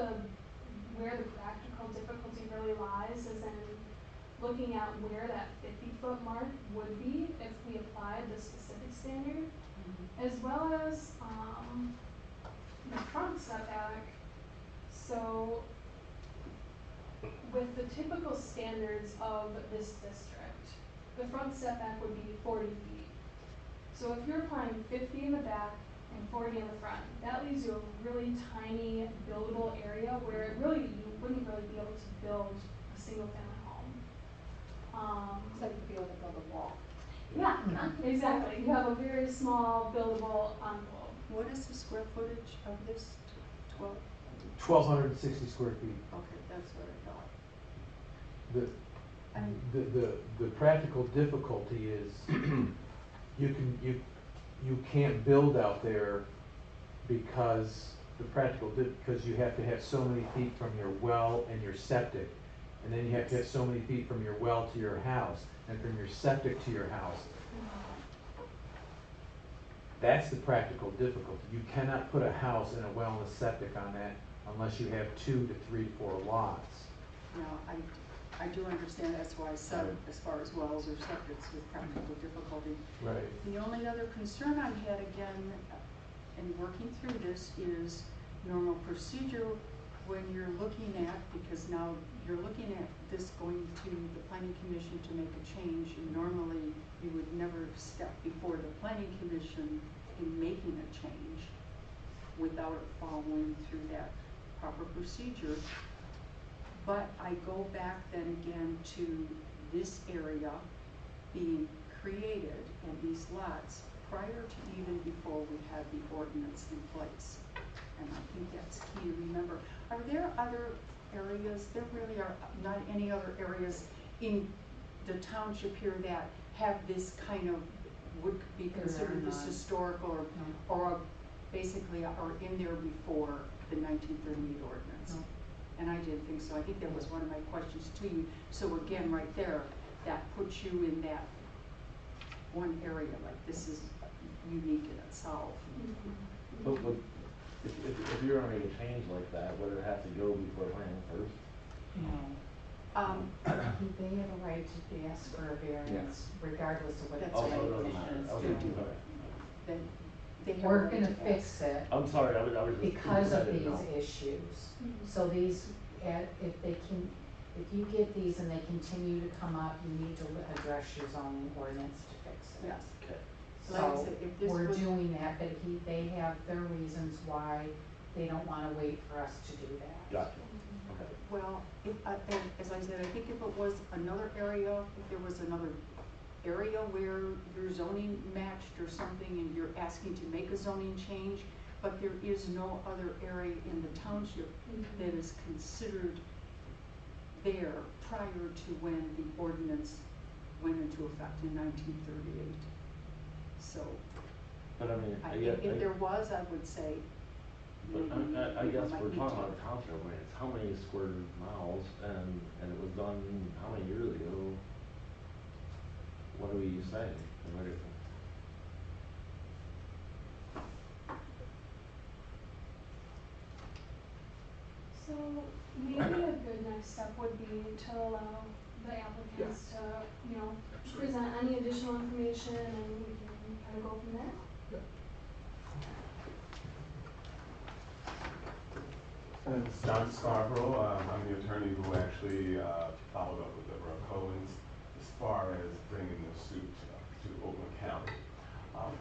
Speaker 8: where the practical difficulty really lies is in looking at where that 50-foot mark would be if we applied the specific standard, as well as the front setback. So with the typical standards of this district, the front setback would be 40 feet. So if you're applying 50 in the back and 40 in the front, that leaves you a really tiny buildable area where you wouldn't really be able to build a single family home.
Speaker 5: It's like to be able to build a wall.
Speaker 8: Yeah, exactly. You have a very small buildable envelope.
Speaker 5: What is the square footage of this 12?
Speaker 10: 1,260 square feet.
Speaker 5: Okay, that's what I thought.
Speaker 10: The practical difficulty is you can't build out there because because you have to have so many feet from your well and your septic, and then you have to have so many feet from your well to your house, and from your septic to your house. That's the practical difficulty. You cannot put a house and a well and a septic on that unless you have 2 to 3 to 4 lots.
Speaker 5: No, I do understand, that's why I said as far as wells or septics with practical difficulty.
Speaker 10: Right.
Speaker 5: The only other concern I had again in working through this is normal procedure when you're looking at, because now you're looking at this going to the planning commission to make a change, and normally you would never step before the planning commission in making a change without it following through that proper procedure. But I go back then again to this area being created and these lots prior to even before we had the ordinance in place. And I think that's key to remember. Are there other areas, there really are not any other areas in the township here that have this kind of, would be considered this historical or basically are in there before the 1938 ordinance?
Speaker 2: No.
Speaker 5: And I didn't think so. I think that was one of my questions to you. So again, right there, that puts you in that one area, like this is unique in itself.
Speaker 4: But if you're gonna make a change like that, would it have to go before planning first?
Speaker 2: They have a right to ask for a variance regardless of what the
Speaker 5: That's
Speaker 2: planning
Speaker 5: right.
Speaker 2: commission is
Speaker 4: Okay,
Speaker 2: doing.
Speaker 4: okay.
Speaker 5: Then they have a
Speaker 2: We're
Speaker 5: right
Speaker 2: gonna
Speaker 5: to
Speaker 2: fix
Speaker 5: ask.
Speaker 2: it
Speaker 4: I'm sorry, I was just.
Speaker 2: because
Speaker 4: I
Speaker 2: of
Speaker 4: didn't
Speaker 2: these
Speaker 4: know.
Speaker 2: issues. So these, if you get these and they continue to come up, you need to address your zoning ordinance to fix it.
Speaker 5: Yes.
Speaker 4: Okay.
Speaker 5: Like I
Speaker 2: So
Speaker 5: said, if this
Speaker 2: we're
Speaker 5: was-
Speaker 2: doing that, but they have their reasons why they don't wanna wait for us to do that.
Speaker 4: Gotcha, okay.
Speaker 5: Well, if, and as I said, I think if it was another area, if there was another area where your zoning matched or something and you're asking to make a zoning change, but there is no other area in the township that is considered there prior to when the ordinance went into effect in 1938. So,
Speaker 4: But I mean,
Speaker 5: if there was, I would say,
Speaker 4: but
Speaker 5: maybe
Speaker 4: I
Speaker 5: people
Speaker 4: guess
Speaker 5: might
Speaker 4: we're
Speaker 5: need
Speaker 4: talking
Speaker 5: to-
Speaker 4: about a township, I mean, it's how many square miles, and it was done how many years ago? What do we say?
Speaker 8: So maybe a good next step would be to allow the applicants to,
Speaker 1: Absolutely.
Speaker 8: present any additional information and we can kind of go from there.
Speaker 6: It's John Scarborough. I'm the attorney who actually followed up with Deborah Cohen's as far as bringing the suit to Oakland County.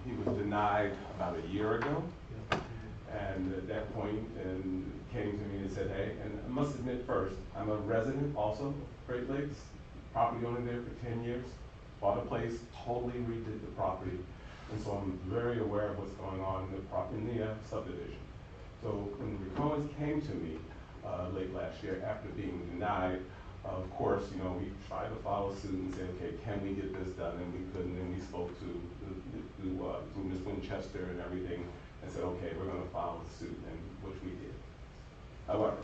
Speaker 6: He was denied about a year ago, and at that point, and came to me and said, hey, and I must admit first, I'm a resident also of Great Lakes, property owner there for 10 years, bought a place, totally redid the property, and so I'm very aware of what's going on in the subdivision. So when the Cohens came to me late last year after being denied, of course, we tried to follow suit and say, okay, can we get this done? And we couldn't, and we spoke to Ms. Winchester and everything, and said, okay, we're going to follow the suit, and which we did. However,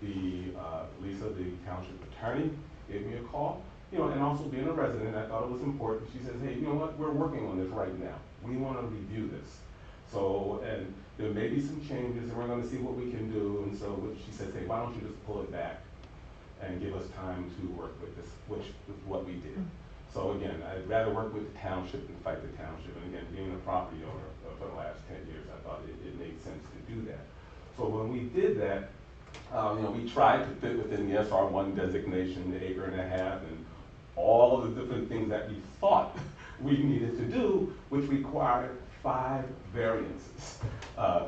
Speaker 6: Lisa, the township attorney, gave me a call, and also being a resident, I thought it was important. She says, hey, you know what, we're working on this right now. We want to review this. So, and there may be some changes, and we're going to see what we can do. And so she says, hey, why don't you just pull it back and give us time to work with this, which is what we did. So again, I'd rather work with the township than fight the township. And again, being a property owner for the last 10 years, I thought it made sense to do that. So when we did that, we tried to fit within the SR1 designation, the acre and a half, and all of the different things that we thought we needed to do, which required 5 variances,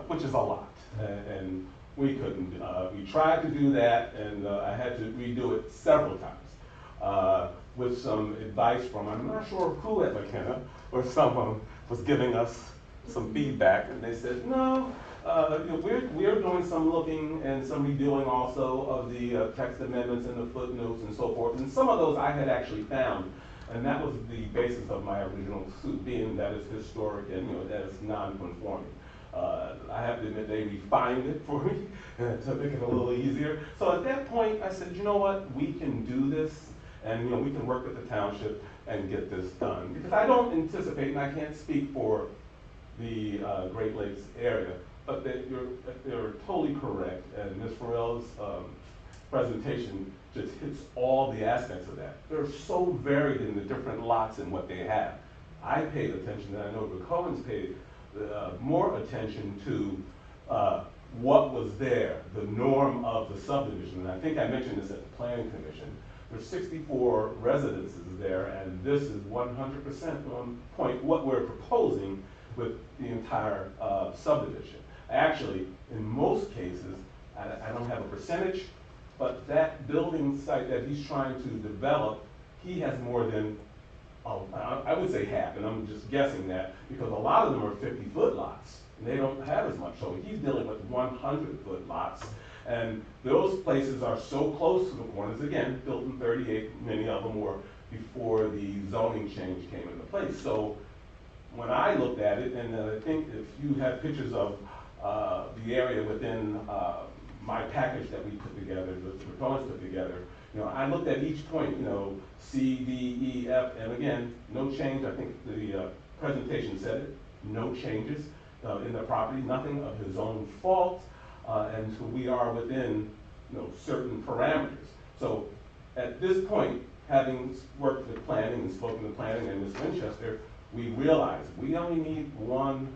Speaker 6: which is a lot. And we couldn't. We tried to do that, and I had to redo it several times with some advice from, I'm not sure who at McKenna, or someone was giving us some feedback, and they said, no, we're doing some looking and some redoing also of the text amendments and the footnotes and so forth. And some of those I had actually found, and that was the basis of my original suit, being that it's historic and that it's non-conforming. I have to admit they refined it for me to make it a little easier. So at that point, I said, you know what, we can do this, and we can work with the township and get this done. Because I don't anticipate, and I can't speak for the Great Lakes area, but you're totally correct, and Ms. Farrell's presentation just hits all the aspects of that. They're so varied in the different lots and what they have. I paid attention, and I know the Cohens paid more attention to what was there, the norm of the subdivision. And I think I mentioned this at the Planning Commission. There's 64 residences there, and this is 100% on point what we're proposing with the entire subdivision. Actually, in most cases, I don't have a percentage, but that building site that he's trying to develop, he has more than, I would say half, and I'm just guessing that, because a lot of them are 50-foot lots, and they don't have as much. So he's dealing with 100-foot lots, and those places are so close to the corners, again, built in 38, many of them were before the zoning change came into place. So when I looked at it, and I think if you have pictures of the area within my package that we put together, the proponents put together, I looked at each point, C, D, E, F, and again, no change. I think the presentation said it, no changes in the property, nothing of his own fault, and so we are within, certain parameters. So at this point, having worked with planning and spoken to planning and Ms. Winchester, we realized we only need one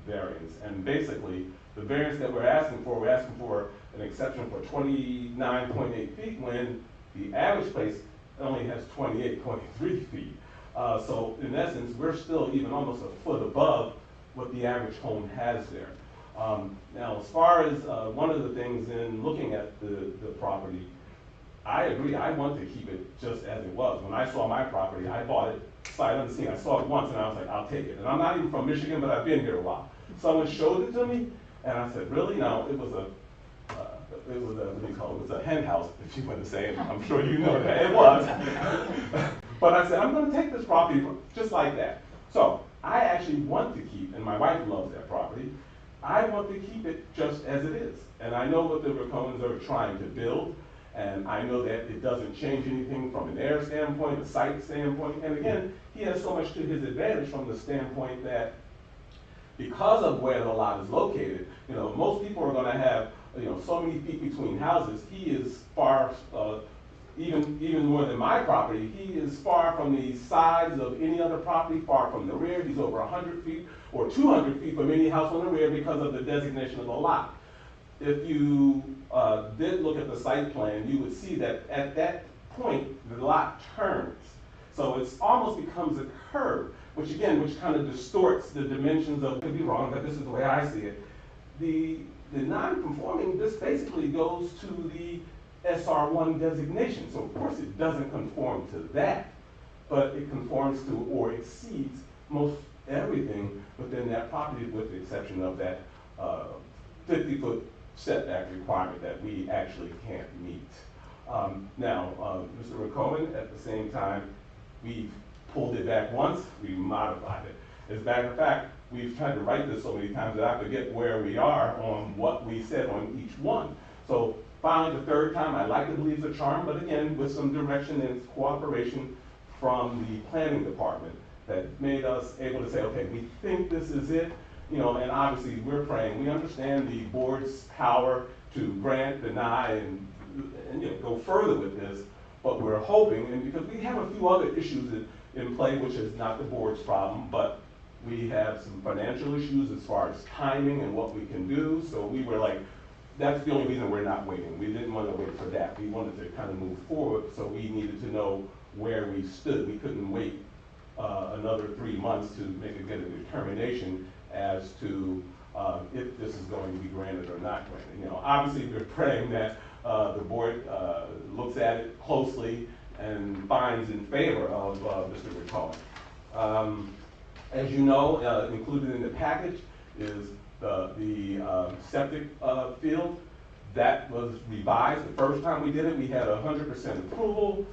Speaker 6: variance, and basically the variance that we're asking for an exception for 29.8 feet when the average place only has 28.3 feet. So in essence, we're still even almost a foot above what the average home has there. Now, as far as one of the things in looking at the property, I agree, I want to keep it just as it was. When I saw my property, I bought it sight unseen. I saw it once and I was like, I'll take it. And I'm not even from Michigan, but I've been here a while. Someone showed it to me, and I said, really? No, it was a what do you call it? It was a hen house, if you want to say it. I'm sure you know that. It was. But I said, I'm going to take this property just like that. So I actually want to keep, and my wife loves that property, I want to keep it just as it is. And I know what the Cohens are trying to build, and I know that it doesn't change anything from an air standpoint, a site standpoint. And again, he has so much to his advantage from the standpoint that because of where the lot is located, most people are going to have so many feet between houses, he is far, even more than my property, he is far from the sides of any other property, far from the rear. He's over 100 feet or 200 feet from any house on the rear because of the designation of the lot. If you did look at the site plan, you would see that at that point, the lot turns. So it almost becomes a curve, which kind of distorts the dimensions of, could be wrong, but this is the way I see it. The non-conforming, this basically goes to the SR1 designation. So of course it doesn't conform to that, but it conforms to or exceeds most everything within that property with the exception of that 50-foot setback requirement that we actually can't meet. Now, Mr. McCohen, at the same time, we've pulled it back once, we modified it. As a matter of fact, we've tried to write this so many times that I forget where we are on what we said on each one. So finally, the third time, I like to believe it's a charm, but again, with some direction and cooperation from the planning department that made us able to say, okay, we think this is it, and obviously we're praying. We understand the board's power to grant, deny, and go further with this, but we're hoping, and because we have a few other issues in play, which is not the board's problem, but we have some financial issues as far as timing and what we can do, so we were like, that's the only reason we're not waiting. We didn't want to wait for that. We wanted to kind of move forward, so we needed to know where we stood. We couldn't wait another 3 months to get a determination as to if this is going to be granted or not granted. Obviously we're praying that the board looks at it closely and finds in favor of Mr. McCollum. As you know, included in the package is the septic field. That was revised. The first time we did it, we had 100% approval,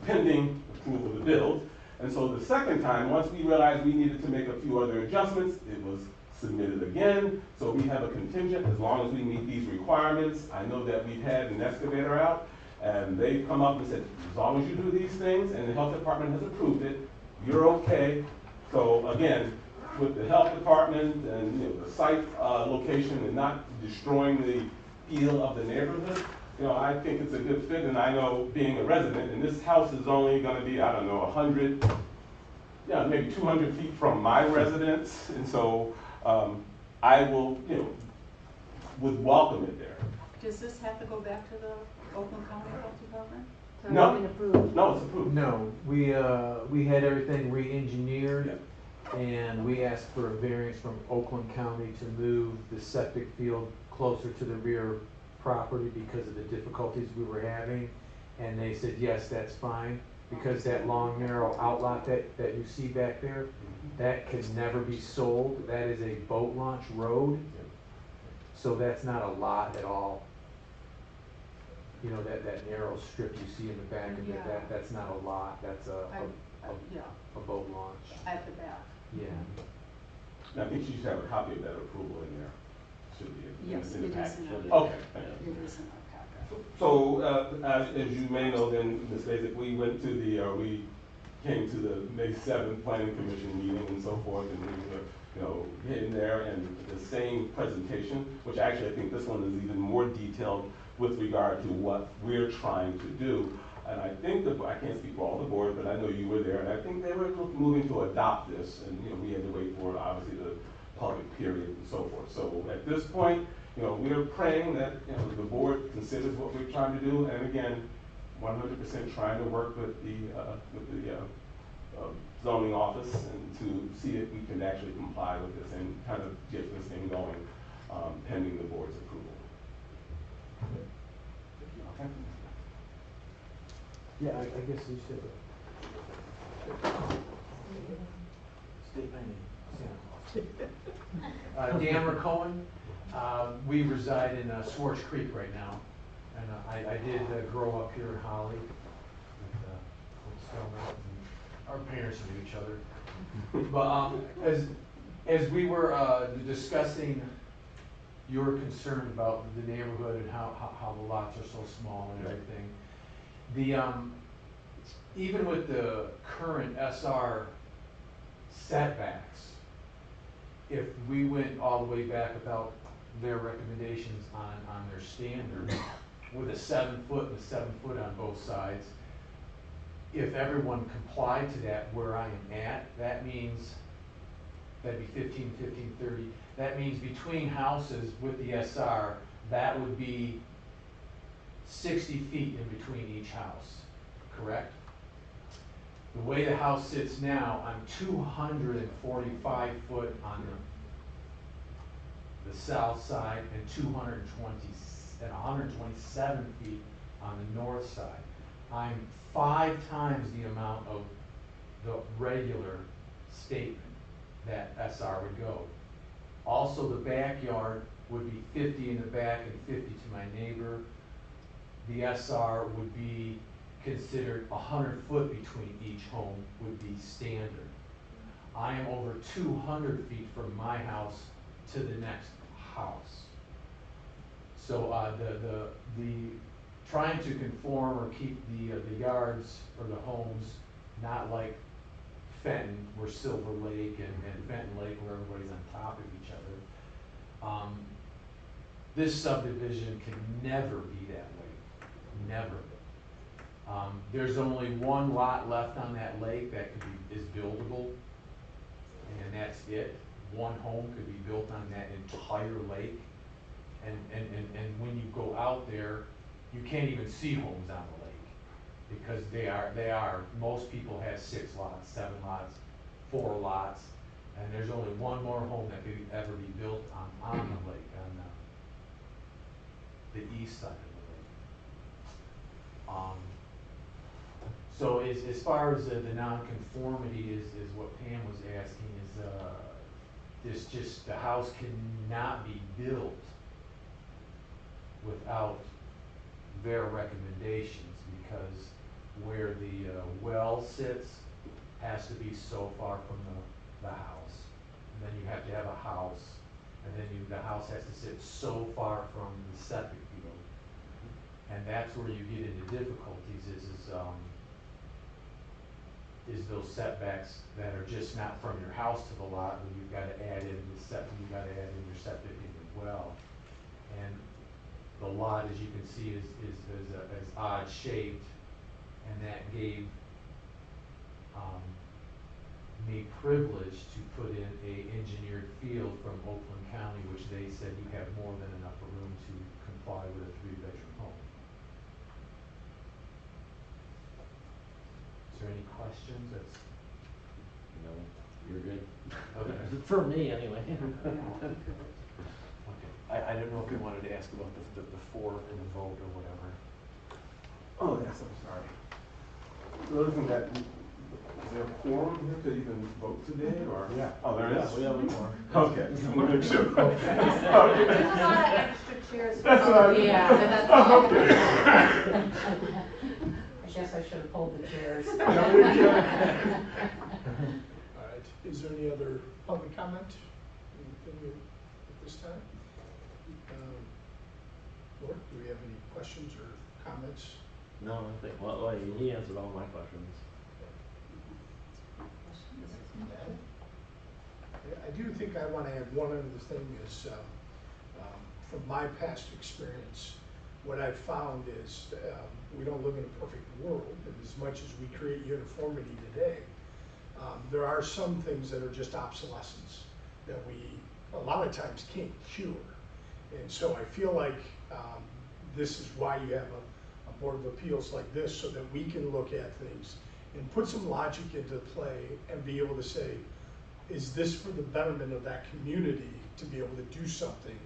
Speaker 6: pending approval to build. And so the second time, once we realized we needed to make a few other adjustments, it was submitted again. So we have a contingent as long as we meet these requirements. I know that we've had an excavator out and they've come up and said, as long as you do these things and the health department has approved it, you're okay. So again, with the health department and the site location and not destroying the feel of the neighborhood, I think it's a good fit. And I know being a resident, and this house is only going to be, I don't know, 100, maybe 200 feet from my residence, and so I will, would welcome it there.
Speaker 5: Does this have to go back to the Oakland County Health Department?
Speaker 6: No.
Speaker 3: It's approved.
Speaker 6: No, it's approved.
Speaker 10: No, we had everything re-engineered, and we asked for a variance from Oakland County to move the septic field closer to the rear property because of the difficulties we were having, and they said, yes, that's fine, because that long, narrow outlot that you see back there, that can never be sold. That is a boat launch road, so that's not a lot at all. That narrow strip you see in the back of it, that's not a lot, that's a boat launch.
Speaker 5: At the back.
Speaker 10: Yeah.
Speaker 6: And I think you should have a copy of that approval in there. Should be
Speaker 5: Yes,
Speaker 6: in the
Speaker 5: it is
Speaker 6: package.
Speaker 5: in our
Speaker 6: Okay, thank you.
Speaker 5: It is in our packet.
Speaker 6: So, as you may know, then, Ms. Basic, we went to we came to the May 7th Planning Commission meeting and so forth, and we were, in there, and the same presentation, which actually I think this one is even more detailed with regard to what we're trying to do. And I think that, I can't speak for all the board, but I know you were there, and I think they were moving to adopt this, and, we had to wait for, obviously, the public period and so forth. So at this point, we're praying that, the board considers what we're trying to do, and again, 100% trying to work with the zoning office and to see if we can actually comply with this and kind of get this thing going, pending the board's approval. Okay.
Speaker 10: Yeah, I guess we should. State my name. Dan McCohen. We reside in Swartz Creek right now, and I did grow up here in Holly with Stillman. Our parents knew each other. But as we were discussing your concern about the neighborhood and how the lots are so small and everything, even with the current SR setbacks, if we went all the way back about their recommendations on their standard with a 7 foot and a 7 foot on both sides. If everyone complied to that where I am at, that means, that'd be 15, 15, 30. That means between houses with the SR, that would be 60 feet in between each house, correct? The way the house sits now, I'm 245 foot on the south side and 127 feet on the north side. I'm 5 times the amount of the regular statement that SR would go. Also, the backyard would be 50 in the back and 50 to my neighbor. The SR would be considered 100 foot between each home would be standard. I am over 200 feet from my house to the next house. So the trying to conform or keep the yards or the homes not like Fenton or Silver Lake and Fenton Lake where everybody's on top of each other. This subdivision can never be that way, never. There's only one lot left on that lake that is buildable, and that's it. One home could be built on that entire lake, and when you go out there, you can't even see homes on the lake because they are. Most people have 6 lots, 7 lots, 4 lots, and there's only one more home that could ever be built on the lake, on the east side of the lake. So as far as the nonconformity is what Pam was asking is the house cannot be built without their recommendations because where the well sits has to be so far from the house. And then you have to have a house, and then the house has to sit so far from the septic field. And that's where you get into difficulties is those setbacks that are just not from your house to the lot, where you've got to add in the septic, you've got to add in your septic and your well. And the lot, as you can see, is odd shaped, and that gave me privilege to put in a engineered field from Oakland County, which they said you have more than enough room to comply with a 3-bedroom home. Is there any questions?
Speaker 4: No, you're good.
Speaker 10: Okay.
Speaker 4: For me, anyway.
Speaker 10: Okay. I don't know if you wanted to ask about the for and the vote or whatever.
Speaker 6: Oh, yes, I'm sorry. The other thing that, is there a quorum here to even vote today, or?
Speaker 10: Yeah.
Speaker 6: Oh, there is?
Speaker 4: We have a more.
Speaker 6: Okay, just want to make sure.
Speaker 7: There's a lot of extra chairs.
Speaker 6: That's what I mean.
Speaker 2: Yeah, that's
Speaker 6: Okay.
Speaker 2: I guess I should have pulled the chairs.
Speaker 1: All right, is there any other public comment? Anything at this time? Lord, do we have any questions or comments?
Speaker 4: No, I think, well, he answered all my questions.
Speaker 1: I do think I want to add one other thing is, from my past experience, what I've found is we don't live in a perfect world, and as much as we create uniformity today, there are some things that are just obsolescence that we a lot of times can't cure. And so I feel like this is why you have a Board of Appeals like this, so that we can look at things and put some logic into play and be able to say, is this for the betterment of that community to be able to do something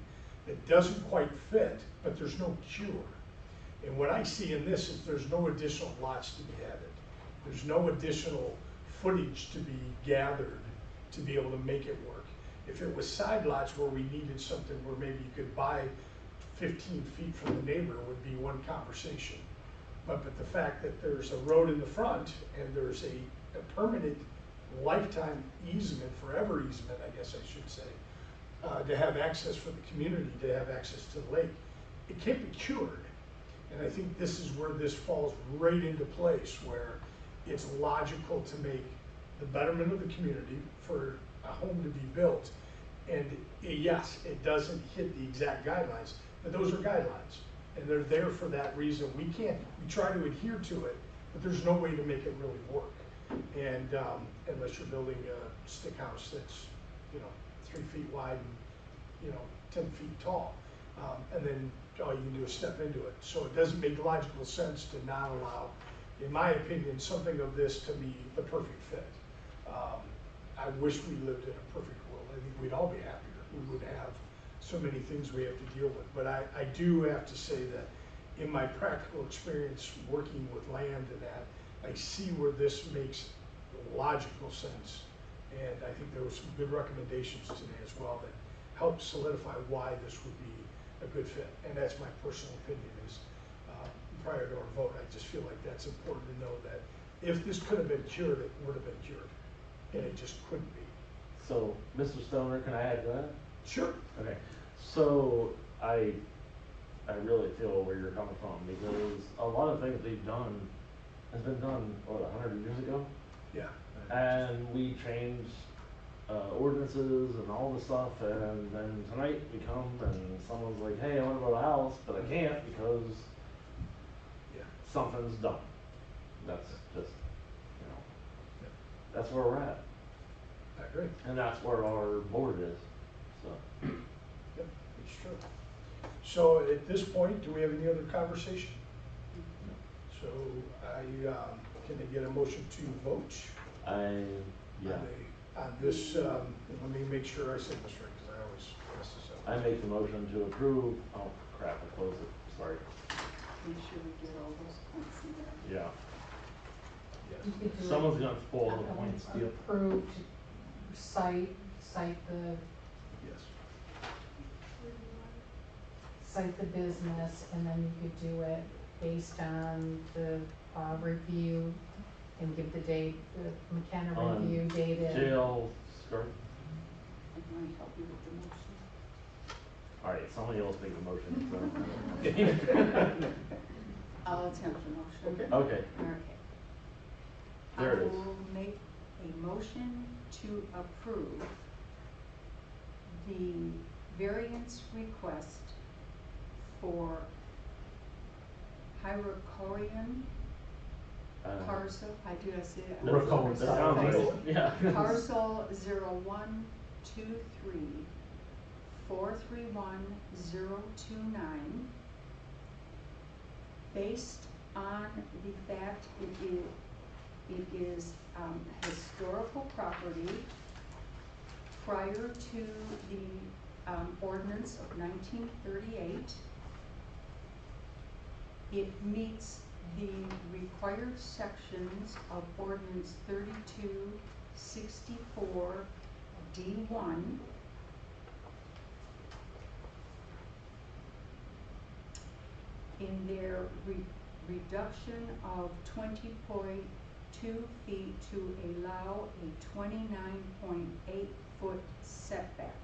Speaker 1: that doesn't quite fit, but there's no cure. And what I see in this is there's no additional lots to be added. There's no additional footage to be gathered to be able to make it work. If it was side lots where we needed something where maybe you could buy 15 feet from the neighbor would be one conversation. But the fact that there's a road in the front and there's a permanent lifetime easement, forever easement, I guess I should say, to have access for the community, to have access to the lake, it can't be cured. And I think this is where this falls right into place, where it's logical to make the betterment of the community for a home to be built And yes, it doesn't hit the exact guidelines, but those are guidelines. And they're there for that reason. We try to adhere to it, but there's no way to make it really work. And unless you're building a stick house that's, 3 feet wide and, 10 feet tall. And then all you can do is step into it. So it doesn't make logical sense to not allow, in my opinion, something of this to be the perfect fit. I wish we lived in a perfect world. I think we'd all be happier. We wouldn't have so many things we have to deal with. But I do have to say that in my practical experience working with land and that, I see where this makes logical sense. And I think there were some good recommendations today as well that help solidify why this would be a good fit. And that's my personal opinion is, prior to our vote, I just feel like that's important to know that if this could have been cured, it would have been cured. And it just couldn't be.
Speaker 4: So, Mr. Stoner, can I add to that?
Speaker 1: Sure.
Speaker 4: Okay, so I really feel where you're coming from, because a lot of things they've done has been done, 100 years ago?
Speaker 1: Yeah.
Speaker 4: And we changed ordinances and all this stuff, and then tonight we come and someone's like, hey, I wanna build a house, but I can't because
Speaker 1: Yeah.
Speaker 4: something's done. That's just, that's where we're at,
Speaker 1: I agree.
Speaker 4: and that's where our board is, so.
Speaker 1: Yep, it's true. So at this point, do we have any other conversation? So can I get a motion to vote?
Speaker 4: Yeah,
Speaker 1: On this, let me make sure I say this right, because I always mess this up.
Speaker 4: I make the motion to approve, oh crap, I closed it, sorry.
Speaker 5: Make sure we get all those points in there.
Speaker 4: Yeah,
Speaker 1: Yes.
Speaker 2: You could do it
Speaker 4: someone's gonna spoil the points, deal.
Speaker 2: approved, cite the
Speaker 1: Yes.
Speaker 2: business, and then you could do it based on the review and give the date, the McKenna
Speaker 4: On
Speaker 2: review dated.
Speaker 4: Jail, skirt,
Speaker 5: And let me help you with the motion.
Speaker 4: alright, somebody else make the motion, so.
Speaker 5: I'll attempt the motion.
Speaker 1: Okay.
Speaker 4: Okay,
Speaker 5: Okay.
Speaker 4: There it is.
Speaker 5: I will make a motion to approve the variance request for Hyrocorian parcel, I say it.
Speaker 4: that
Speaker 10: Racohen.
Speaker 4: that sounds right, yeah.
Speaker 5: Parcel 0123 431029, based on the fact it is historical property prior to the ordinance of 1938. It meets the required sections of ordinance 3264 D1. In their reduction of 20.2 feet to allow a 29.8 foot setback.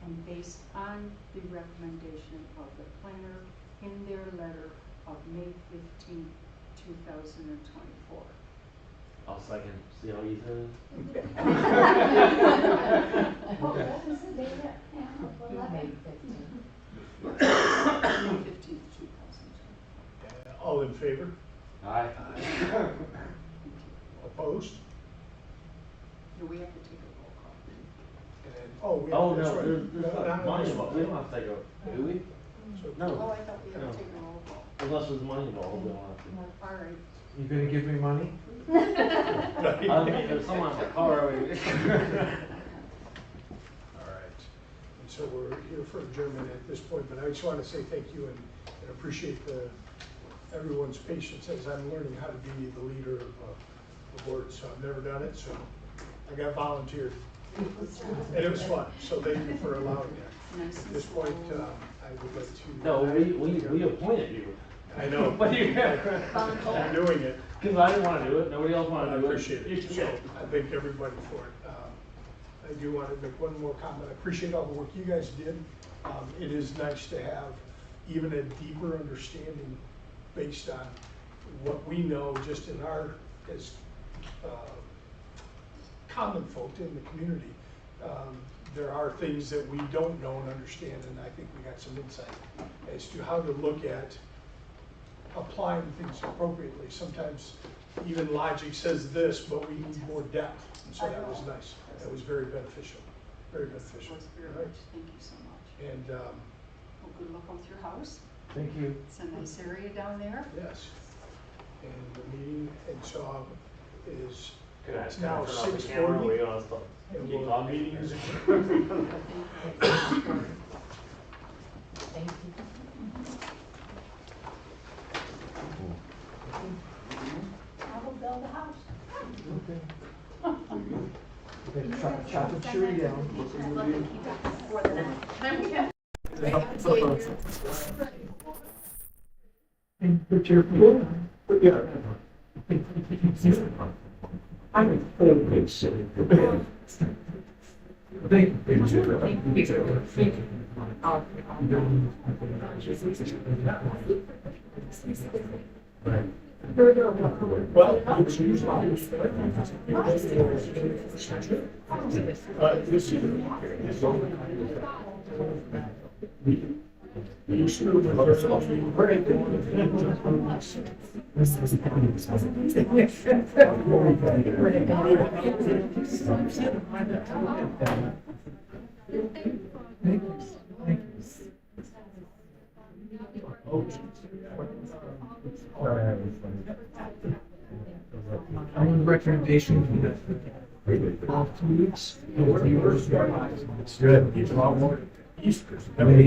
Speaker 5: And based on the recommendation of the planner in their letter of May 15, 2024.
Speaker 4: I'll second, see how easy it is?
Speaker 3: What was the date of
Speaker 2: May
Speaker 3: 11?
Speaker 2: 15th.
Speaker 5: May 15, 2024.
Speaker 1: All in favor?
Speaker 4: Aye.
Speaker 1: Opposed?
Speaker 5: Do we have to take a roll call?
Speaker 1: And then,
Speaker 4: Oh,
Speaker 1: that's
Speaker 4: no,
Speaker 1: right.
Speaker 4: there's
Speaker 1: No,
Speaker 4: not
Speaker 1: no,
Speaker 4: money
Speaker 1: no.
Speaker 4: involved, we don't have to take a, do we?
Speaker 1: So-
Speaker 5: Oh,
Speaker 4: No,
Speaker 5: I thought we had
Speaker 4: No.
Speaker 5: to take a roll call.
Speaker 4: unless there's money involved, we don't have to.
Speaker 5: All right.
Speaker 10: You gonna give me money?
Speaker 4: I mean, if someone has a car, we.
Speaker 1: All right. And so we're here for adjournment at this point, but I just want to say thank you and appreciate everyone's patience as I'm learning how to be the leader of the board. So I've never done it, so I got volunteered. And it was fun, so thank you for allowing that.
Speaker 5: Nice
Speaker 1: At
Speaker 5: and
Speaker 1: this point,
Speaker 5: slow.
Speaker 1: I would like to.
Speaker 4: No, we appointed you.
Speaker 1: I know.
Speaker 4: But you,
Speaker 1: I'm doing it.
Speaker 4: because I didn't wanna do it, nobody else
Speaker 1: I
Speaker 4: wanted to do it.
Speaker 1: appreciate
Speaker 4: You
Speaker 1: it.
Speaker 4: should
Speaker 1: So
Speaker 4: get it.
Speaker 1: I thank everybody for it. I do want to make one more comment. I appreciate all the work you guys did. It is nice to have even a deeper understanding based on what we know just in our, as common folk in the community, There are things that we don't know and understand, and I think we got some insight as to how to look at applying things appropriately. Sometimes even logic says this, but we need more depth, and so that was nice. That was very beneficial, very beneficial.
Speaker 5: Was very
Speaker 1: Right.
Speaker 5: much. Thank you so much.
Speaker 1: And,
Speaker 5: Well, good luck with your house.
Speaker 10: Thank you.
Speaker 5: It's a nice area down there.
Speaker 1: yes, and the meeting, and so is,
Speaker 4: Can I
Speaker 1: it's
Speaker 4: turn
Speaker 1: now
Speaker 4: off the
Speaker 1: 6:40.
Speaker 4: camera? We gonna stop?
Speaker 1: and
Speaker 4: Keep
Speaker 1: the
Speaker 4: talking?
Speaker 1: meeting is
Speaker 5: Thank you.
Speaker 2: Thank you.
Speaker 7: I will build a house.
Speaker 10: Chocolate chewing down.
Speaker 7: For the next.
Speaker 10: Put your, yeah. I'm totally silly. Thank recommendation for the 2 weeks. It's good. It's a lot more. I mean,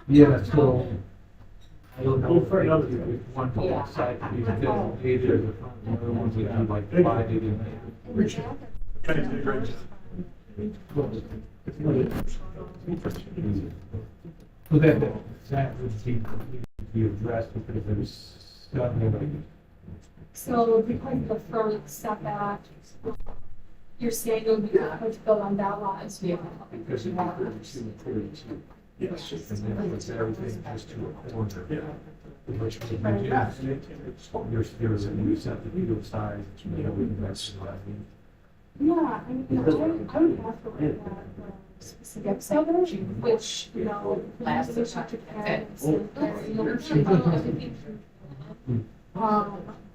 Speaker 10: yeah, so I'll for another one side, these pages, the other ones we have like divided in. So that would be addressed because there's stuff in
Speaker 8: So because of the front setback, you're saying it would be hard to build on that lot as well.
Speaker 10: because it was yes, and then it's everything just to a corner. Yeah. Which would be, there's a new set of view size, you know, that's what I mean.
Speaker 8: Yeah, I mean, I would have to look at specific subdivision, which, you know, last year to parents and,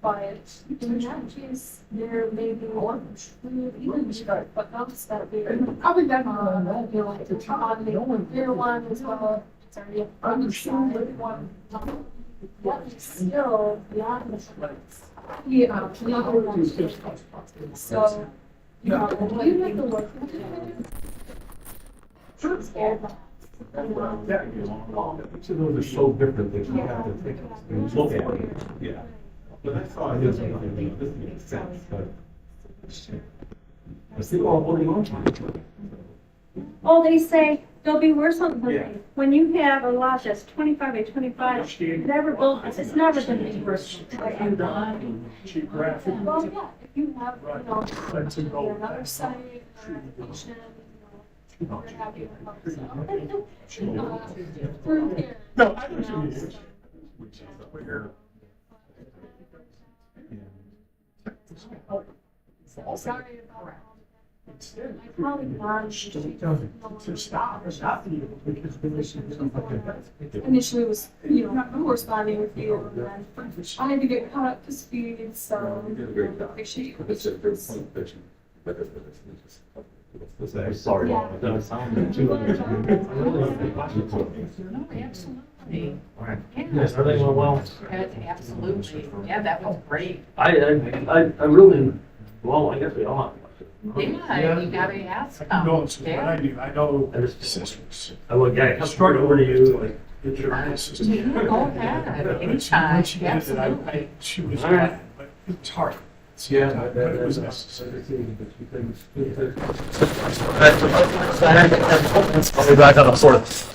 Speaker 8: but in that case, there may be one even start, but not that we probably done, you know, like the on the year one as well. It's already understood one. What is still beyond the fence. Yeah, so, you know, you have to look. Sure.
Speaker 6: Each of those are so different that you have to take and look at it. Yeah. But that's all it is. This makes sense, but. I see all holding on to it.
Speaker 7: Oh, they say they'll be worse on
Speaker 6: Yeah.
Speaker 7: when you have a lot that's 25 by 25, never built, it's never gonna be worse.
Speaker 1: cheap graphic.
Speaker 8: Well, yeah, if you have, you know,
Speaker 1: That's a goal.
Speaker 8: another site or application, you know, we're happy with through here.
Speaker 1: No, I know what you mean. Which is where.
Speaker 8: Sorry about
Speaker 1: It's
Speaker 8: I probably launched.
Speaker 1: to stop, it's not you, because this is something that's.
Speaker 8: Initially was, you know, corresponding with you, and then I had to get caught up to speed, so appreciate it.
Speaker 4: Sorry.
Speaker 8: Yeah.
Speaker 2: No, absolutely.
Speaker 4: Yes, everything went well.
Speaker 2: Absolutely. Yeah, that was great.
Speaker 4: I really, well, I guess we all have.
Speaker 2: Yeah, you gotta ask them.
Speaker 1: No, it's what I do, I know
Speaker 4: I just-
Speaker 1: sisters.
Speaker 4: I look, yeah, I come straight over to you, like, get your
Speaker 1: Once
Speaker 2: Go ahead, anytime,
Speaker 1: she did it,
Speaker 2: absolutely.
Speaker 1: she was
Speaker 4: All right.
Speaker 1: glad, but it's hard.
Speaker 10: Yeah.
Speaker 1: But it was necessary.
Speaker 11: I'll be back on the 4th.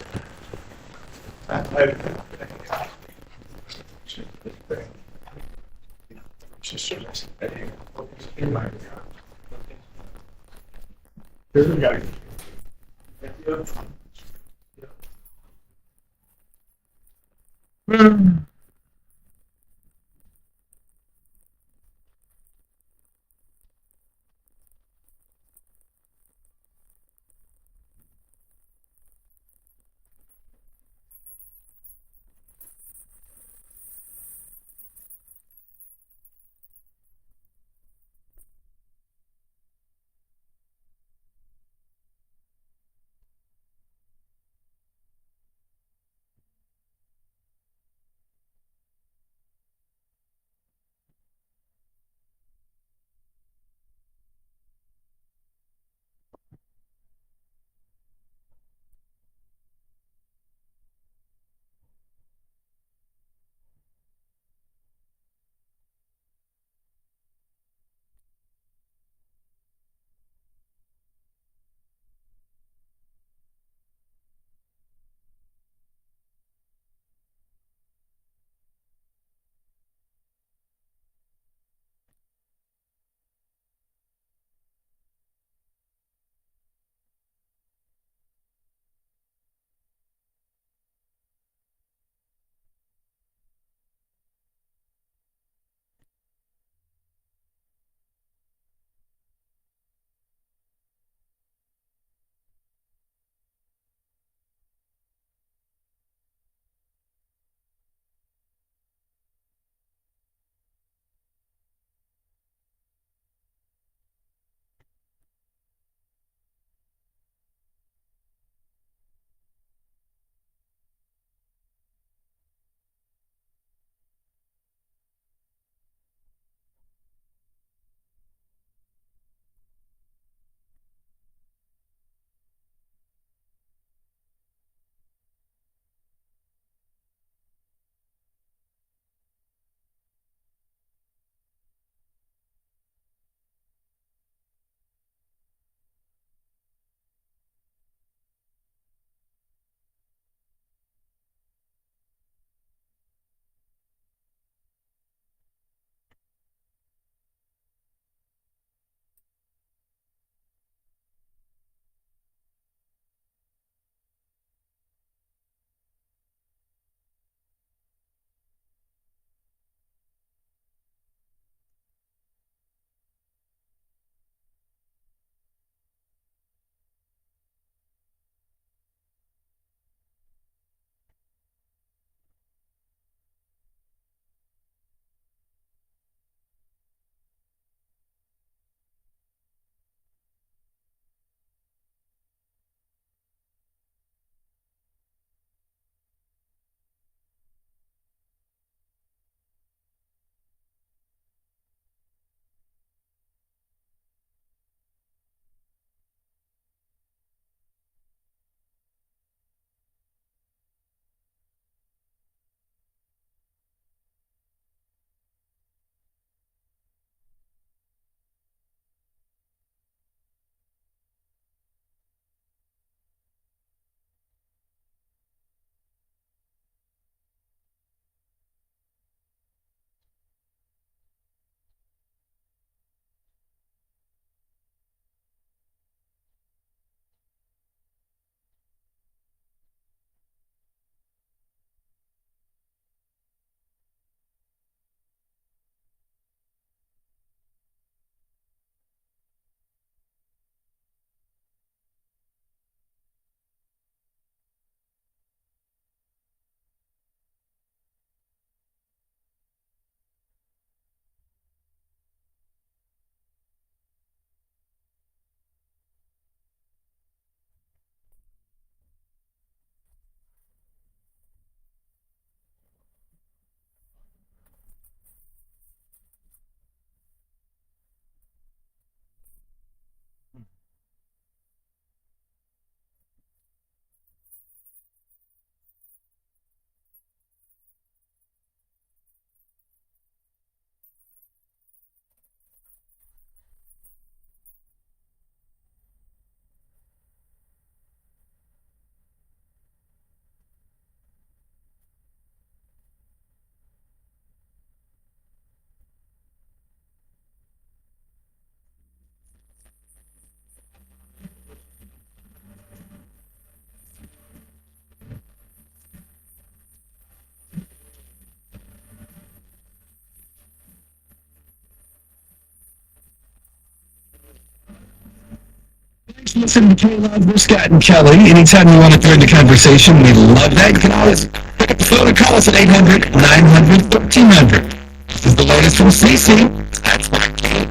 Speaker 11: Listen to K-Love with Scott and Kelly. Anytime you want to join the conversation, we love that. You can always pick up the phone and call us at 800-900-1300. This is the latest from CC. That's my kid.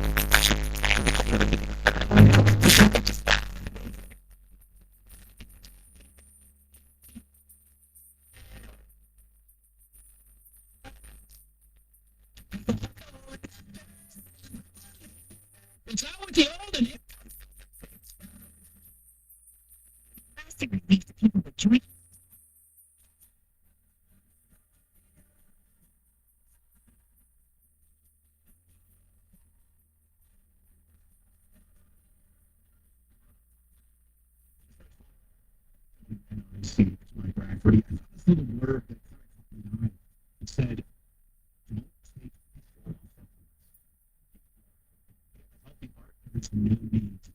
Speaker 11: It's not with the old in it. Plastic relief to people with drink. See, it's my Bradford. I thought this little blurb that it said, "Don't take control of healthy heart. There's no need to